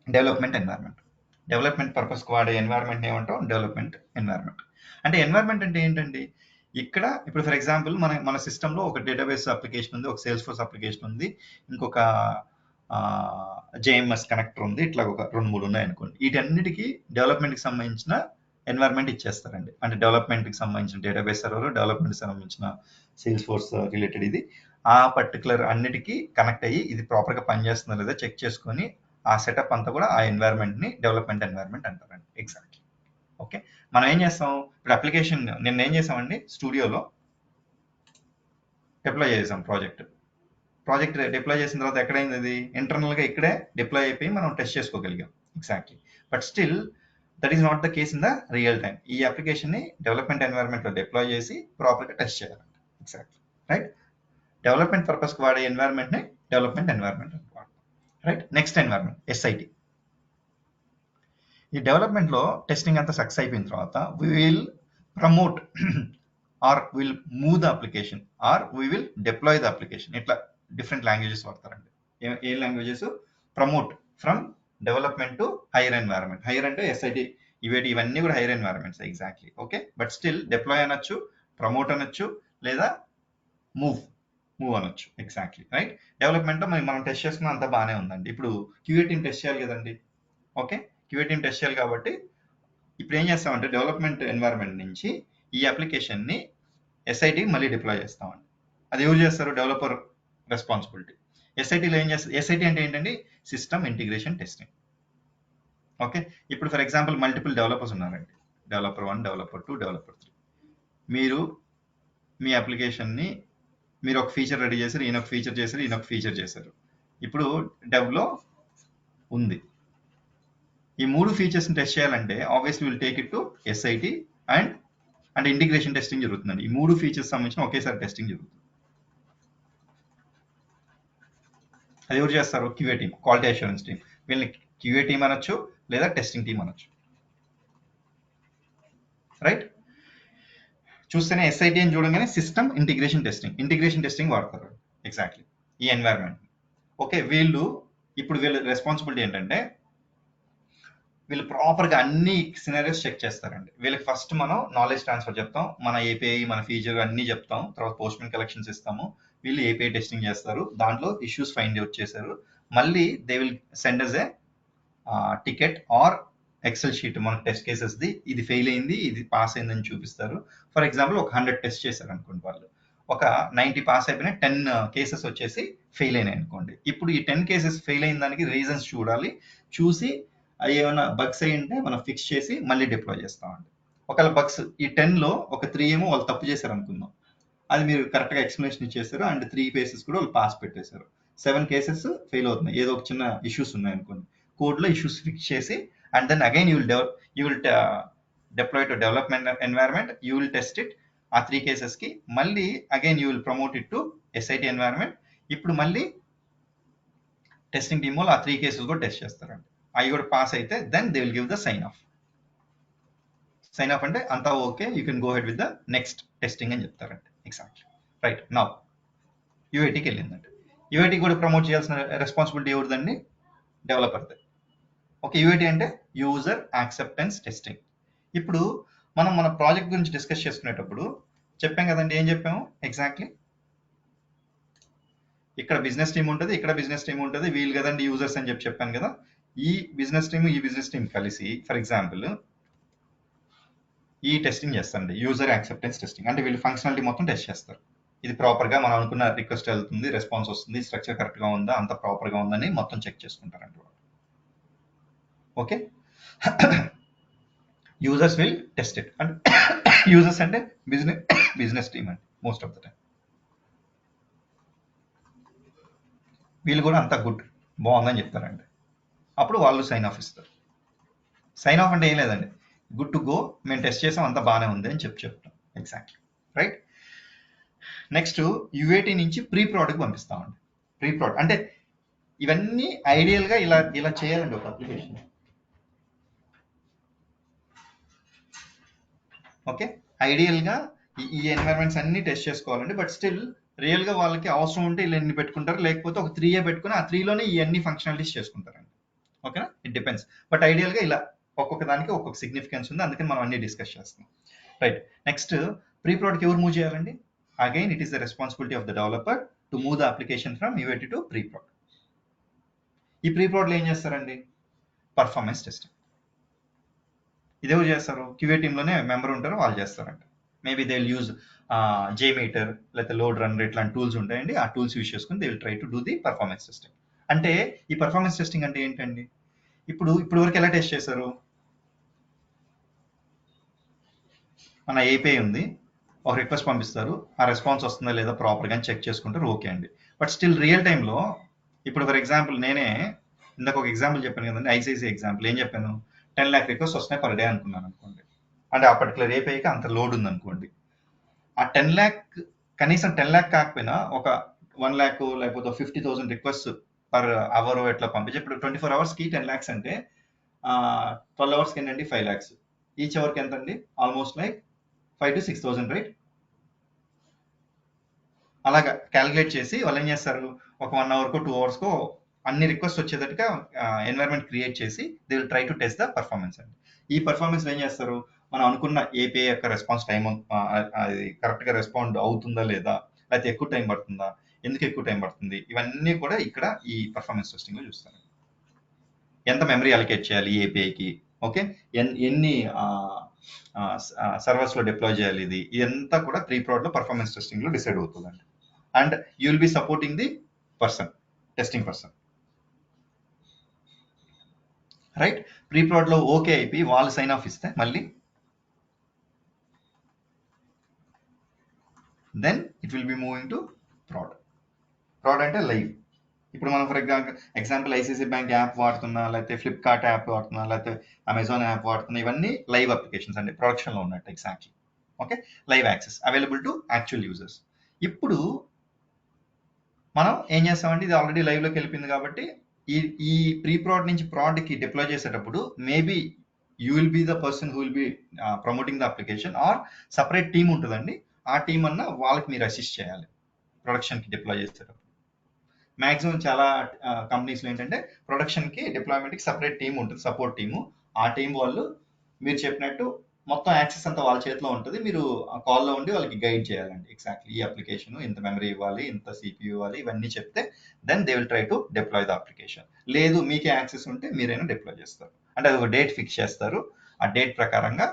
డెవలప్మెంట్ ఎన్వైరన్మెంట్. డెవలప్మెంట్ పర్పస్కి వాడే ఎన్వైరన్మెంట్ ఏమంటాం, డెవలప్మెంట్ ఎన్వైరన్మెంట్. అంటే ఎన్వైరన్మెంట్ అంటే ఏంటండి, ఇక్కడ ఇప్పుడు ఫర్ ఎగ్జాంపుల్ మన సిస్టంలో ఒక డేటాబేస్ అప్లికేషన్ ఉంది, ఒక సేల్స్ ఫోర్స్ అప్లికేషన్ ఉంది, ఇంకొక జేఎంఎస్ కనెక్టర్ ఉంది, ఇట్లా ఒక 2-3 ఉన్నాయి అనుకోండి. వీటన్నిటికీ డెవలప్మెంట్కి సంబంధించిన ఎన్వైరన్మెంట్ ఇచ్చేస్తారండి. అంటే డెవలప్మెంట్కి సంబంధించిన డేటాబేస్ సర్వర్, డెవలప్మెంట్కి సంబంధించిన సేల్స్ ఫోర్స్ రిలేటెడ్ ఇది, ఆ పర్టికులర్ అన్నిటికీ కనెక్ట్ అయ్యి ఇది ప్రాపర్గా పనిచేస్తుందో లేదో చెక్ చేసుకొని ఆ సెటప్ అంతా కూడా ఆ ఎన్వైర్న్మెంట్ని డెవలప్మెంట్ ఎన్వైర్న్మెంట్ అంటారండి. ఎగ్జాక్ట్లీ. ఓకే, మనం ఏం చేస్తాం ఇప్పుడు అప్లికేషన్ నిన్న ఏం చేసామండి స్టూడియోలో డిప్లాయ్ చేసాం ప్రాజెక్ట్ డిప్లాయ్ చేసిన తర్వాత ఎక్కడైంది అది ఇంటర్నల్గా ఇక్కడే డిప్లాయ్ అయిపోయి మనం టెస్ట్ చేసుకోగలిగాం. Exactly. But still that is not the case in the real time. ఈ అప్లికేషన్ని డెవలప్మెంట్ ఎన్వైర్న్మెంట్లో డిప్లాయ్ చేసి ప్రాపర్గా టెస్ట్ చేయాలంట. Exactly right. డెవలప్మెంట్ పర్పస్కి వాడే ఎన్వైర్న్మెంట్ని డెవలప్మెంట్ ఎన్వైర్న్మెంట్ అని వాడతాం. రైట్. Next environment SIT. ఈ డెవలప్మెంట్లో టెస్టింగ్ అంతా సక్సెస్ అయిపోయిన తర్వాత we will promote or will move the application or we will deploy the application. ఇట్లా డిఫరెంట్ లాంగ్వేజెస్ వాడతారండి. ఏ languages? Promote from development to higher environment. Higher అంటే ఎస్ఐటి ఇవన్నీ కూడా higher environments. Exactly. Okay, but still deploy అనొచ్చు, promote అనొచ్చు, లేదా move అనొచ్చు. Exactly right. డెవలప్మెంట్లో మనం టెస్ట్ చేసుకున్న అంతా బాగానే ఉందండి. ఇప్పుడు క్యూఏ టీమ్ టెస్ట్ చేయాలి కదండి. ఓకే, క్యూఏ టీమ్ టెస్ట్ చేయాలి కాబట్టి ఇప్పుడు ఏం చేస్తామంటే డెవలప్మెంట్ ఎన్వైర్న్మెంట్ నుంచి ఈ అప్లికేషన్ని ఎస్ఐటి మళ్ళీ డిప్లాయ్ చేస్తామండి. అది ఎవరు చేస్తారు? Developer responsibility. ఎస్ఐటీలో ఏం చేస్తారు? ఎస్ఐటి అంటే ఏంటండి? System integration testing. ఓకే, ఇప్పుడు ఫర్ ఎగ్జాంపుల్ మల్టిపుల్ డెవలపర్స్ ఉన్నారండి. Developer 1, developer 2, developer 3. మీరు మీ అప్లికేషన్ని మీరు ఒక ఫీచర్ రెడీ చేశారు, ఈయన ఒక ఫీచర్ చేశారు, ఈయన ఒక ఫీచర్ చేశారు. ఇప్పుడు డెవ్లో ఉంది. ఈ 3 ఫీచర్స్ని టెస్ట్ చేయాలంటే obviously will take it to SIT and అంటే ఇంటిగ్రేషన్ టెస్టింగ్ జరుగుతుందండి. ఈ 3 ఫీచర్స్ సంబంధించిన ఒకేసారి టెస్టింగ్ జరుగుతుంది. అది ఎవరు చేస్తారు? QA team, quality assurance team. వీళ్ళని క్యూఏ టీమ్ అనొచ్చు లేదా టెస్టింగ్ టీమ్ అనొచ్చు. రైట్. చూస్తేనే ఎస్ఐటి అని చూడగానే సిస్టమ్ ఇంటిగ్రేషన్ టెస్టింగ్ వాడతారు. ఎగ్జాక్ట్లీ ఈ ఎన్వైర్న్మెంట్. ఓకే, వీళ్ళ రెస్పాన్సిబిలిటీ ఏంటంటే వీళ్ళు ప్రాపర్గా అన్ని సినారియోస్ చెక్ చేస్తారండి. వీళ్ళకి ఫస్ట్ మనం నాలెడ్జ్ ట్రాన్స్ఫర్ చెప్తాం, మన ఏపీఐ మన ఫీచర్ అన్ని చెప్తాం, తర్వాత పోస్ట్మెన్ కలెక్షన్స్ ఇస్తాము. వీళ్ళు ఏపీఐ టెస్టింగ్ చేస్తారు, దాంట్లో ఇష్యూస్ ఫైండ్ అవుట్ చేశారు, మళ్ళీ they will send us a ticket or excel sheet మన టెస్ట్ కేసెస్ది, ఇది ఫెయిల్ అయింది ఇది పాస్ అయిందని చూపిస్తారు. ఫర్ ఎగ్జాంపుల్ ఒక 100 టెస్ట్ చేశారు అనుకోండి, వాళ్ళు ఒక 90 పాస్ అయిపోయినాయి, 10 కేసెస్ వచ్చేసి ఫెయిల్ అయినాయి అనుకోండి. ఇప్పుడు ఈ 10 కేసెస్ ఫెయిల్ అయిన దానికి రీజన్స్ చూసి అవి ఏమైనా బగ్స్ అయ్యి ఉంటే మనం ఫిక్స్ చేసి మళ్ళీ డిప్లాయ్ చేస్తామండి. ఒకవేళ బగ్స్ ఈ 10లో ఒక 3 ఏమో వాళ్ళు తప్పు చేశారు అనుకుందాం, అది మీరు కరెక్ట్గా ఎక్స్ప్లెనేషన్ ఇచ్చేసారు అండ్ 3 కేసెస్ కూడా వాళ్ళు పాస్ పెట్టేశారు. 7 కేసెస్ ఫెయిల్ అవుతున్నాయి, ఏదో ఒక చిన్న ఇష్యూస్ ఉన్నాయి అనుకోండి. కోడ్లో ఇష్యూస్ ఫిక్స్ చేసి and then again you will deploy to development environment, you will test it ఆ 3 కేసెస్కి, మళ్ళీ again you will promote it to SIT environment. ఇప్పుడు మళ్ళీ టెస్టింగ్ టీమ్ వాళ్ళు ఆ 3 కేసెస్ కూడా టెస్ట్ చేస్తారండి. అవి కూడా పాస్ అయితే then they will give the sign off అంటే అంతా okay, you can go ahead with the next testing అని చెప్తారండి. Exactly right. నౌ యూఐటీకి వెళ్ళిందండి. యూఐటీ కూడా ప్రమోట్ చేయాల్సిన రెస్పాన్సిబిలిటీ ఎవరిదండి? డెవలపర్ది. ఓకే, యూఐటీ అంటే యూజర్ యాక్సెప్టెన్స్ టెస్టింగ్. ఇప్పుడు మనం మన ప్రాజెక్ట్ గురించి డిస్కస్ చేసుకునేటప్పుడు చెప్పాం కదండి, ఏం చెప్పాము? ఎగ్జాక్ట్లీ ఇక్కడ బిజినెస్ టీమ్ ఉంటుంది, ఇక్కడ బిజినెస్ టీమ్ ఉంటుంది, వీళ్ళు కదండి యూజర్స్ అని చెప్పాను కదా. ఈ బిజినెస్ టీమ్ కలిసి ఫర్ ఎగ్జాంపుల్ ఈ టెస్టింగ్ చేస్తారండి, యూజర్ యాక్సెప్టెన్స్ టెస్టింగ్. అంటే వీళ్ళు ఫంక్షనాలిటీ మొత్తం టెస్ట్ చేస్తారు, ఇది ప్రాపర్గా మనం అనుకున్న రిక్వెస్ట్ వెళ్తుంది, రెస్పాన్స్ వస్తుంది, స్ట్రక్చర్ కరెక్ట్గా ఉందా, అంత ప్రాపర్గా ఉందని మొత్తం చెక్ చేసుకుంటారండి. Okay, users will test it. And users అంటే బిజినెస్ టీమ్ అండి మోస్ట్ ఆఫ్ ద టైం. వీళ్ళు కూడా అంతా గుడ్ బాగుందని చెప్తారండి. అప్పుడు వాళ్ళు సైన్ ఆఫ్ ఇస్తారు. సైన్ ఆఫ్ అంటే ఏం లేదండి, గుడ్ టు గో, మేము టెస్ట్ చేసాం అంతా బాగానే ఉంది అని చెప్తాం. Exactly right. నెక్స్ట్ యూఏటీ నుంచి ప్రీ ప్రోడక్ట్ పంపిస్తామండి. ప్రీ ప్రోడక్ట్ అంటే ఇవన్నీ ఐడియల్గా ఇలా చేయాలండి ఒక అప్లికేషన్. ఓకే, ఐడియల్గా ఈ ఎన్వైరన్మెంట్స్ అన్ని టెస్ట్ చేసుకోవాలండి. బట్ స్టిల్ రియల్గా వాళ్ళకి అవసరం ఉంటే ఇలా ఎన్ని పెట్టుకుంటారు, లేకపోతే ఒక 3 పెట్టుకుని ఆ 3లోనే ఈ అన్ని ఫంక్షనాలిటీస్ చేసుకుంటారండి. ఓకేనా, ఇట్ డిపెండ్స్. బట్ ఐడియల్గా ఇలా ఒక్కొక్క దానికి ఒక్కొక్క సిగ్నిఫికెన్స్ ఉంది, అందుకని మనం అన్ని డిస్కస్ చేస్తున్నాం. రైట్. నెక్స్ట్ ప్రీ ప్రోడక్ట్ ఎవరు మూవ్ చేయాలండి? Again it is the responsibility of the developer to move the application from UIT to pre product. ఈ ప్రీ ప్రోడక్ట్లో ఏం చేస్తారండి? Performance testing. ఇదేవరు చేస్తారు? క్యూఏ టీంలోనే మెంబర్ ఉంటారు, వాళ్ళు చేస్తారంట. Maybe they will use JMeter లేకపోతే లోడ్ రన్నర్ ఇట్లాంటి టూల్స్ ఉంటాయండి. ఆ టూల్స్ యూస్ చేసుకుని they will try to do the performance testing. అంటే ఈ పర్ఫార్మెన్స్ టెస్టింగ్ అంటే ఏంటండి? ఇప్పుడు వరకు ఎలా టెస్ట్ చేశారు? మన ఏపీఐ ఉంది, ఒక రిక్వెస్ట్ పంపిస్తారు, ఆ రెస్పాన్స్ వస్తుందా లేదా ప్రాపర్గా చెక్ చేసుకుంటారు, ఓకే అండి. బట్ స్టిల్ రియల్ టైంలో ఇప్పుడు ఫర్ ఎగ్జాంపుల్ నేనే ఇందాక ఒక ఎగ్జాంపుల్ చెప్పాను కదండి, ఐసీఐసీ ఎగ్జాంపుల్. ఏం చెప్పాను? 10 lakh రిక్వెస్ట్ వస్తున్నాయి పర్ డే అనుకున్నాను అనుకోండి. అంటే ఆ పర్టికులర్ ఏపీఐకి అంత లోడ్ ఉంది అనుకోండి. ఆ 10 lakh కనీసం 10 lakh కాకపోయినా ఒక 1 lakh లేకపోతే 50,000 రిక్వెస్ట్ పర్ అవర్ ఎట్లా పంపించి, ఇప్పుడు 24 అవర్స్కి 10 lakhs అంటే 12 అవర్స్కి ఏంటండి 5 lakhs. ఈచ్ అవర్కి ఎంత అండి? Almost like 5 to 6,000, right? అలాగా క్యాలిక్యులేట్ చేసి వాళ్ళు ఏం చేస్తారు, ఒక 1 అవర్కో 2 అవర్స్కో అన్ని రిక్వెస్ట్ వచ్చేటట్టుగా ఎన్వైరన్మెంట్ క్రియేట్ చేసి they will try to test the performance అండి. ఈ పర్ఫార్మెన్స్ ఏం చేస్తారు, మనం అనుకున్న ఏపీఐ యొక్క రెస్పాన్స్ టైం అది కరెక్ట్గా రెస్పాండ్ అవుతుందా లేదా, లేకపోతే ఎక్కువ టైం పడుతుందా, ఎందుకు ఎక్కువ టైం పడుతుంది, ఇవన్నీ కూడా ఇక్కడ ఈ పర్ఫార్మెన్స్ టెస్టింగ్లో చూస్తారు. ఎంత మెమరీ అలొకేట్ చేయాలి ఏపీఐకి, ఓకే, ఎన్ని సర్వర్స్లో డిప్లాయ్ చేయాలి, ఇదంతా కూడా ప్రీ ప్రోడ్లో పర్ఫార్మెన్స్ టెస్టింగ్లో డిసైడ్ అవుతుందండి. And you will be supporting the person, testing person, right? Pre ప్రోడ్లో ఓకే అయిపోయి వాళ్ళు సైన్ ఆఫ్ ఇస్తే మళ్ళీ then it will be moving to prod. Prod అంటే లైవ్. ఇప్పుడు మనం for example ICIC bank app వాడుతున్నా, లేకపోతే ఫ్లిప్కార్ట్ యాప్ వాడుతున్నా, లేకపోతే అమెజాన్ యాప్ వాడుతున్నా, ఇవన్నీ లైవ్ అప్లికేషన్స్ అండి, ప్రొడక్షన్లో ఉన్నట్టు. Exactly, okay. Live access available to actual users. ఇప్పుడు మనం ఏం చేస్తామంటే ఇది ఆల్రెడీ లైవ్లోకి వెళ్ళిపోయింది కాబట్టి ఈ ప్రీ ప్రాడ్ నుంచి ప్రాడ్కి డిప్లాయ్ చేసేటప్పుడు maybe you will be the person who will be promoting the application, or separate team ఉంటుందండి. ఆ టీం అన్న వాళ్ళకి మీరు అసిస్ట్ చేయాలి ప్రొడక్షన్కి డిప్లాయ్ చేసేటప్పుడు. మ్యాక్సిమం చాలా కంపెనీస్లో ఏంటంటే ప్రొడక్షన్కి డిప్లాయ్మెంట్కి సపరేట్ టీం ఉంటుంది, సపోర్ట్ టీము. ఆ టీం వాళ్ళు మీరు చెప్పినట్టు మొత్తం యాక్సెస్ అంతా వాళ్ళ చేతిలో ఉంటుంది. మీరు ఆ కాల్లో ఉండి వాళ్ళకి గైడ్ చేయాలండి. ఎగ్జాక్ట్లీ ఈ అప్లికేషన్ ఇంత మెమరీ ఇవ్వాలి, ఇంత సిపియూ ఇవ్వాలి, ఇవన్నీ చెప్తే then they will try to deploy the application. లేదు మీకే యాక్సెస్ ఉంటే మీరైనా డిప్లాయ్ చేస్తారు. అంటే అది ఒక డేట్ ఫిక్స్ చేస్తారు. ఆ డేట్ ప్రకారంగా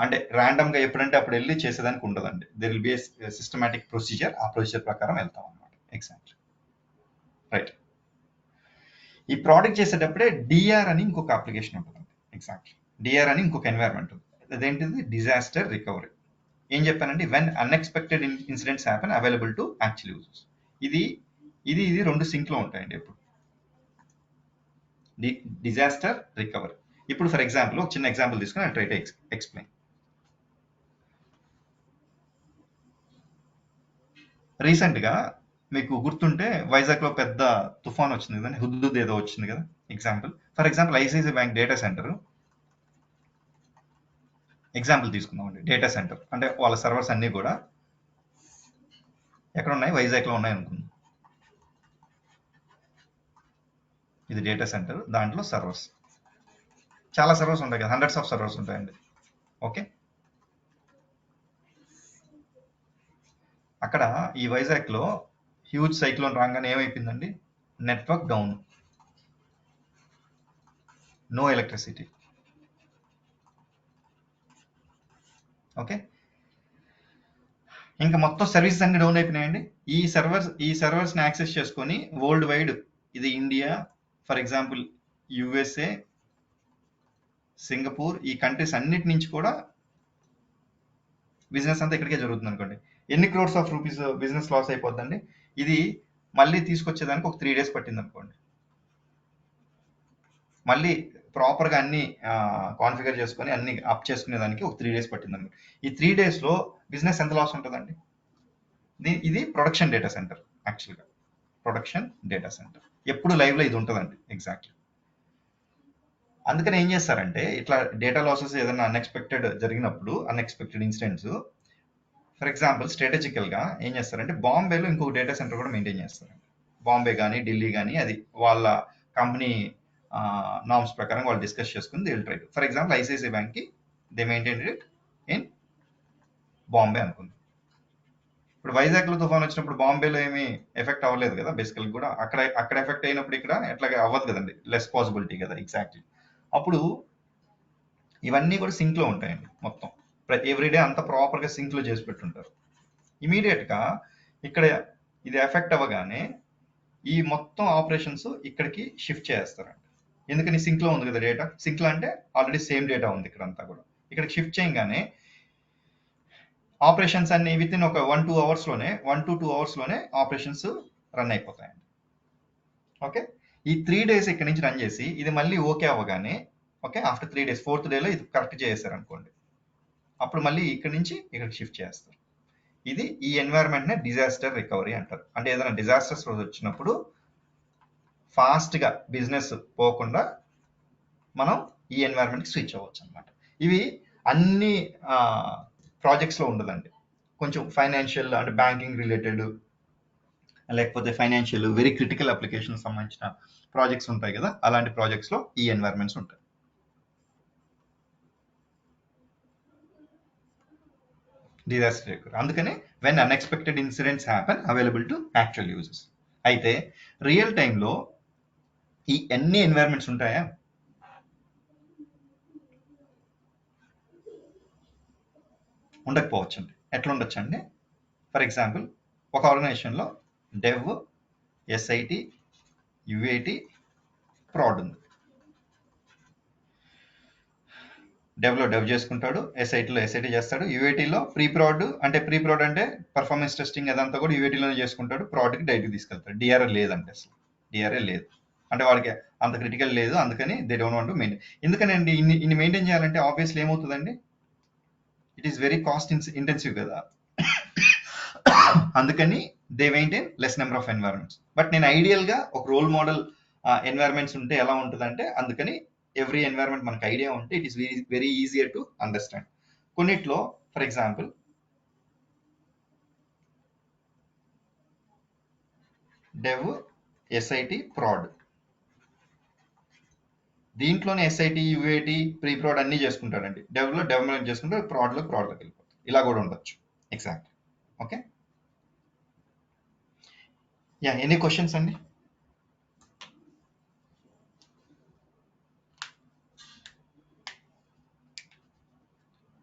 అంటే ర్యాండమ్గా ఎప్పుడంటే అప్పుడు వెళ్ళి చేసేదానికి ఉండదండి. There will be A systematic procedure. ఆ ప్రొసీజర్ ప్రకారం వెళ్తాం అనమాట. Exactly, right. ఈ ప్రోడక్ట్ చేసేటప్పుడే డిఆర్ అని ఇంకొక అప్లికేషన్ ఉంటుంది. ఎగ్జాక్ట్లీ, డిఆర్ అని ఇంకొక ఎన్వైర్న్మెంట్ ఉంది. అదేంటిది? Disaster recovery. ఏం చెప్పానండి? When unexpected incidents happen available to actual users. ఇది ఇది ఇది రెండు సింక్లో ఉంటాయండి ఎప్పుడు. Disaster recovery. ఇప్పుడు ఫర్ ఎగ్జాంపుల్ ఒక చిన్న ఎగ్జాంపుల్ తీసుకుని ఐ ట్రై టు ఎక్స్ప్లెయిన్. రీసెంట్గా మీకు గుర్తుంటే వైజాగ్లో పెద్ద తుఫాన్ వచ్చింది కదండి, హుద్దుద్ ఏదో వచ్చింది కదా. Example, for example ICIC bank data center example తీసుకుందామండి. డేటా సెంటర్ అంటే వాళ్ళ సర్వర్స్ అన్నీ కూడా ఎక్కడ ఉన్నాయి? వైజాగ్లో ఉన్నాయి అనుకుందాం. ఇది డేటా సెంటర్, దాంట్లో సర్వర్స్, చాలా సర్వర్స్ ఉంటాయి కదా, హండ్రెడ్స్ ఆఫ్ సర్వర్స్ ఉంటాయండి. ఓకే, అక్కడ ఈ వైజాగ్లో హ్యూజ్ సైక్లోన్ రాగానే ఏమైపోయిందండి? Network down, no electricity. Okay, ఇంకా మొత్తం సర్వీసెస్ అన్ని డౌన్ అయిపోయినాయండి. ఈ సర్వర్స్ని యాక్సెస్ చేసుకొని వరల్డ్ వైడ్, ఇది India, for example USA, Singapore, ఈ కంట్రీస్ అన్నిటి నుంచి కూడా బిజినెస్ అంతా ఇక్కడికే జరుగుతుంది అనుకోండి. ఎన్ని crores of rupees business loss అయిపోద్దండి. ఇది మళ్ళీ తీసుకొచ్చేదానికి ఒక 3 days పట్టింది అనుకోండి. మళ్ళీ ప్రాపర్గా అన్ని కాన్ఫిగర్ చేసుకొని అన్ని అప్ చేసుకునేదానికి ఒక 3 days పట్టింది అనుకోండి. ఈ 3 daysలో బిజినెస్ ఎంత లాస్ ఉంటుందండి? ఇది ప్రొడక్షన్ డేటా సెంటర్. యాక్చువల్గా ప్రొడక్షన్ డేటా సెంటర్ ఎప్పుడు లైవ్లో ఇది ఉంటుందండి. ఎగ్జాక్ట్లీ. అందుకని ఏం చేస్తారంటే ఇట్లా డేటా లాసెస్ ఏదైనా అన్ఎక్స్పెక్టెడ్ జరిగినప్పుడు, అన్ఎక్స్పెక్టెడ్ ఇన్సిడెంట్స్, ఫర్ ఎగ్జాంపుల్ స్ట్రాటజికల్గా ఏం చేస్తారంటే బాంబేలో ఇంకొక డేటా సెంటర్ కూడా మెయింటైన్ చేస్తారండి. బాంబే కానీ ఢిల్లీ కానీ, అది వాళ్ళ కంపెనీ నామ్స్ ప్రకారం వాళ్ళు డిస్కస్ చేసుకుని they will try to. For example ICICI బ్యాంక్కి they maintain it in Bombay అనుకుంది. ఇప్పుడు వైజాగ్లో తుఫాన్ వచ్చినప్పుడు బాంబేలో ఏమీ ఎఫెక్ట్ అవ్వలేదు కదా బేసికల్ కూడా. అక్కడ ఎఫెక్ట్ అయినప్పుడు ఇక్కడ ఎట్లాగా అవ్వదు కదండి, లెస్ పాసిబిలిటీ కదా. ఎగ్జాక్ట్లీ. అప్పుడు ఇవన్నీ కూడా సింక్లో ఉంటాయండి మొత్తం. ఎవ్రీడే అంతా ప్రాపర్గా సింక్లో చేసి పెట్టుంటారు. ఇమీడియట్గా ఇక్కడ ఇది ఎఫెక్ట్ అవ్వగానే ఈ మొత్తం ఆపరేషన్స్ ఇక్కడికి షిఫ్ట్ చేస్తారండి. ఎందుకని సింక్లో ఉంది కదా డేటా, సింక్లో అంటే ఆల్రెడీ సేమ్ డేటా ఉంది ఇక్కడ అంతా కూడా. ఇక్కడికి షిఫ్ట్ చేయగానే ఆపరేషన్స్ అన్ని విత్ ఇన్ ఒక 1-2 అవర్స్లోనే 1 to 2 అవర్స్లోనే ఆపరేషన్స్ రన్ అయిపోతాయండి. ఓకే, ఈ 3 days ఇక్కడ నుంచి రన్ చేసి ఇది మళ్ళీ ఓకే అవ్వగానే, ఓకే, ఆఫ్టర్ 3 days 4th డేలో ఇది కరెక్ట్ చేశారు అనుకోండి, అప్పుడు మళ్ళీ ఇక్కడ నుంచి ఇక్కడికి షిఫ్ట్ చేస్తారు. ఇది ఈ ఎన్వైరన్మెంట్నే డిజాస్టర్ రికవరీ అంటారు. అంటే ఏదైనా డిజాస్టర్స్ రోజు వచ్చినప్పుడు ఫాస్ట్గా బిజినెస్ పోకుండా మనం ఈ ఎన్వైరన్మెంట్కి స్విచ్ అవ్వచ్చు అనమాట. ఇవి అన్ని ప్రాజెక్ట్స్లో ఉండదండి. కొంచెం ఫైనాన్షియల్ అంటే బ్యాంకింగ్ రిలేటెడ్, లేకపోతే ఫైనాన్షియల్ వెరీ క్రిటికల్ అప్లికేషన్ సంబంధించిన ప్రాజెక్ట్స్ ఉంటాయి కదా, అలాంటి ప్రాజెక్ట్స్లో ఈ ఎన్వైరన్మెంట్స్ ఉంటాయి. డిజాస్టర్ రికవరీ అందుకనే when unexpected incidents happen available to actual users. అయితే రియల్ టైంలో ఈ ఎన్ని ఎన్వైరన్మెంట్స్ ఉంటాయా? ఉండకపోవచ్చు అండి. ఎట్లా ఉండొచ్చు అండి? ఫర్ ఎగ్జాంపుల్ ఒక ఆర్గనైజేషన్లో డెవ్, ఎస్ఐటి, యుఏటి, ప్రాడ్ ఉంది. డెవ్లో డెవ్ చేసుకుంటాడు, ఎస్ఐటీలో ఎస్ఐటీ చేస్తాడు, యూఏటీలో ప్రీ ప్రాడ్ అంటే పర్ఫార్మెన్స్ టెస్టింగ్ అదంతా కూడా యూఏటీలోనే చేసుకుంటాడు, ప్రాడ్కి డైరెక్ట్గా తీసుకెళ్తాడు. డిఆర్ఏ లేదంటే అసలు డిఆర్ఏ లేదు, అంటే వాడికి అంత క్రిటికల్ లేదు, అందుకని they don't want to maintain. ఎందుకని అండి ఇన్ని మెయింటైన్ చేయాలంటే ఆబ్వియస్లీ ఏమవుతుందండి, it is very cost intensive కదా, అందుకని they maintain less number of environments. But నేను ఐడియల్గా ఒక రోల్ మోడల్ ఎన్వైరన్మెంట్స్ ఉంటే ఎలా ఉంటుందంటే, అందుకని ఎవ్రీ ఎన్వైరన్మెంట్ మనకు ఐడియా ఉంటే it is very easier to understand. కొన్నిట్లో for example dev, SIT, prod, దీంట్లోనే ఎస్ఐటి, యూఏటి, ప్రీ ప్రాడ్ అన్నీ చేసుకుంటాడండి. డెవ్లో డెవలప్మెంట్ చేసుకుంటాడు, ప్రాడ్లోకి వెళ్ళిపోతాడు. ఇలా కూడా ఉండొచ్చు. Exact. Okay, yeah, any questions అండి?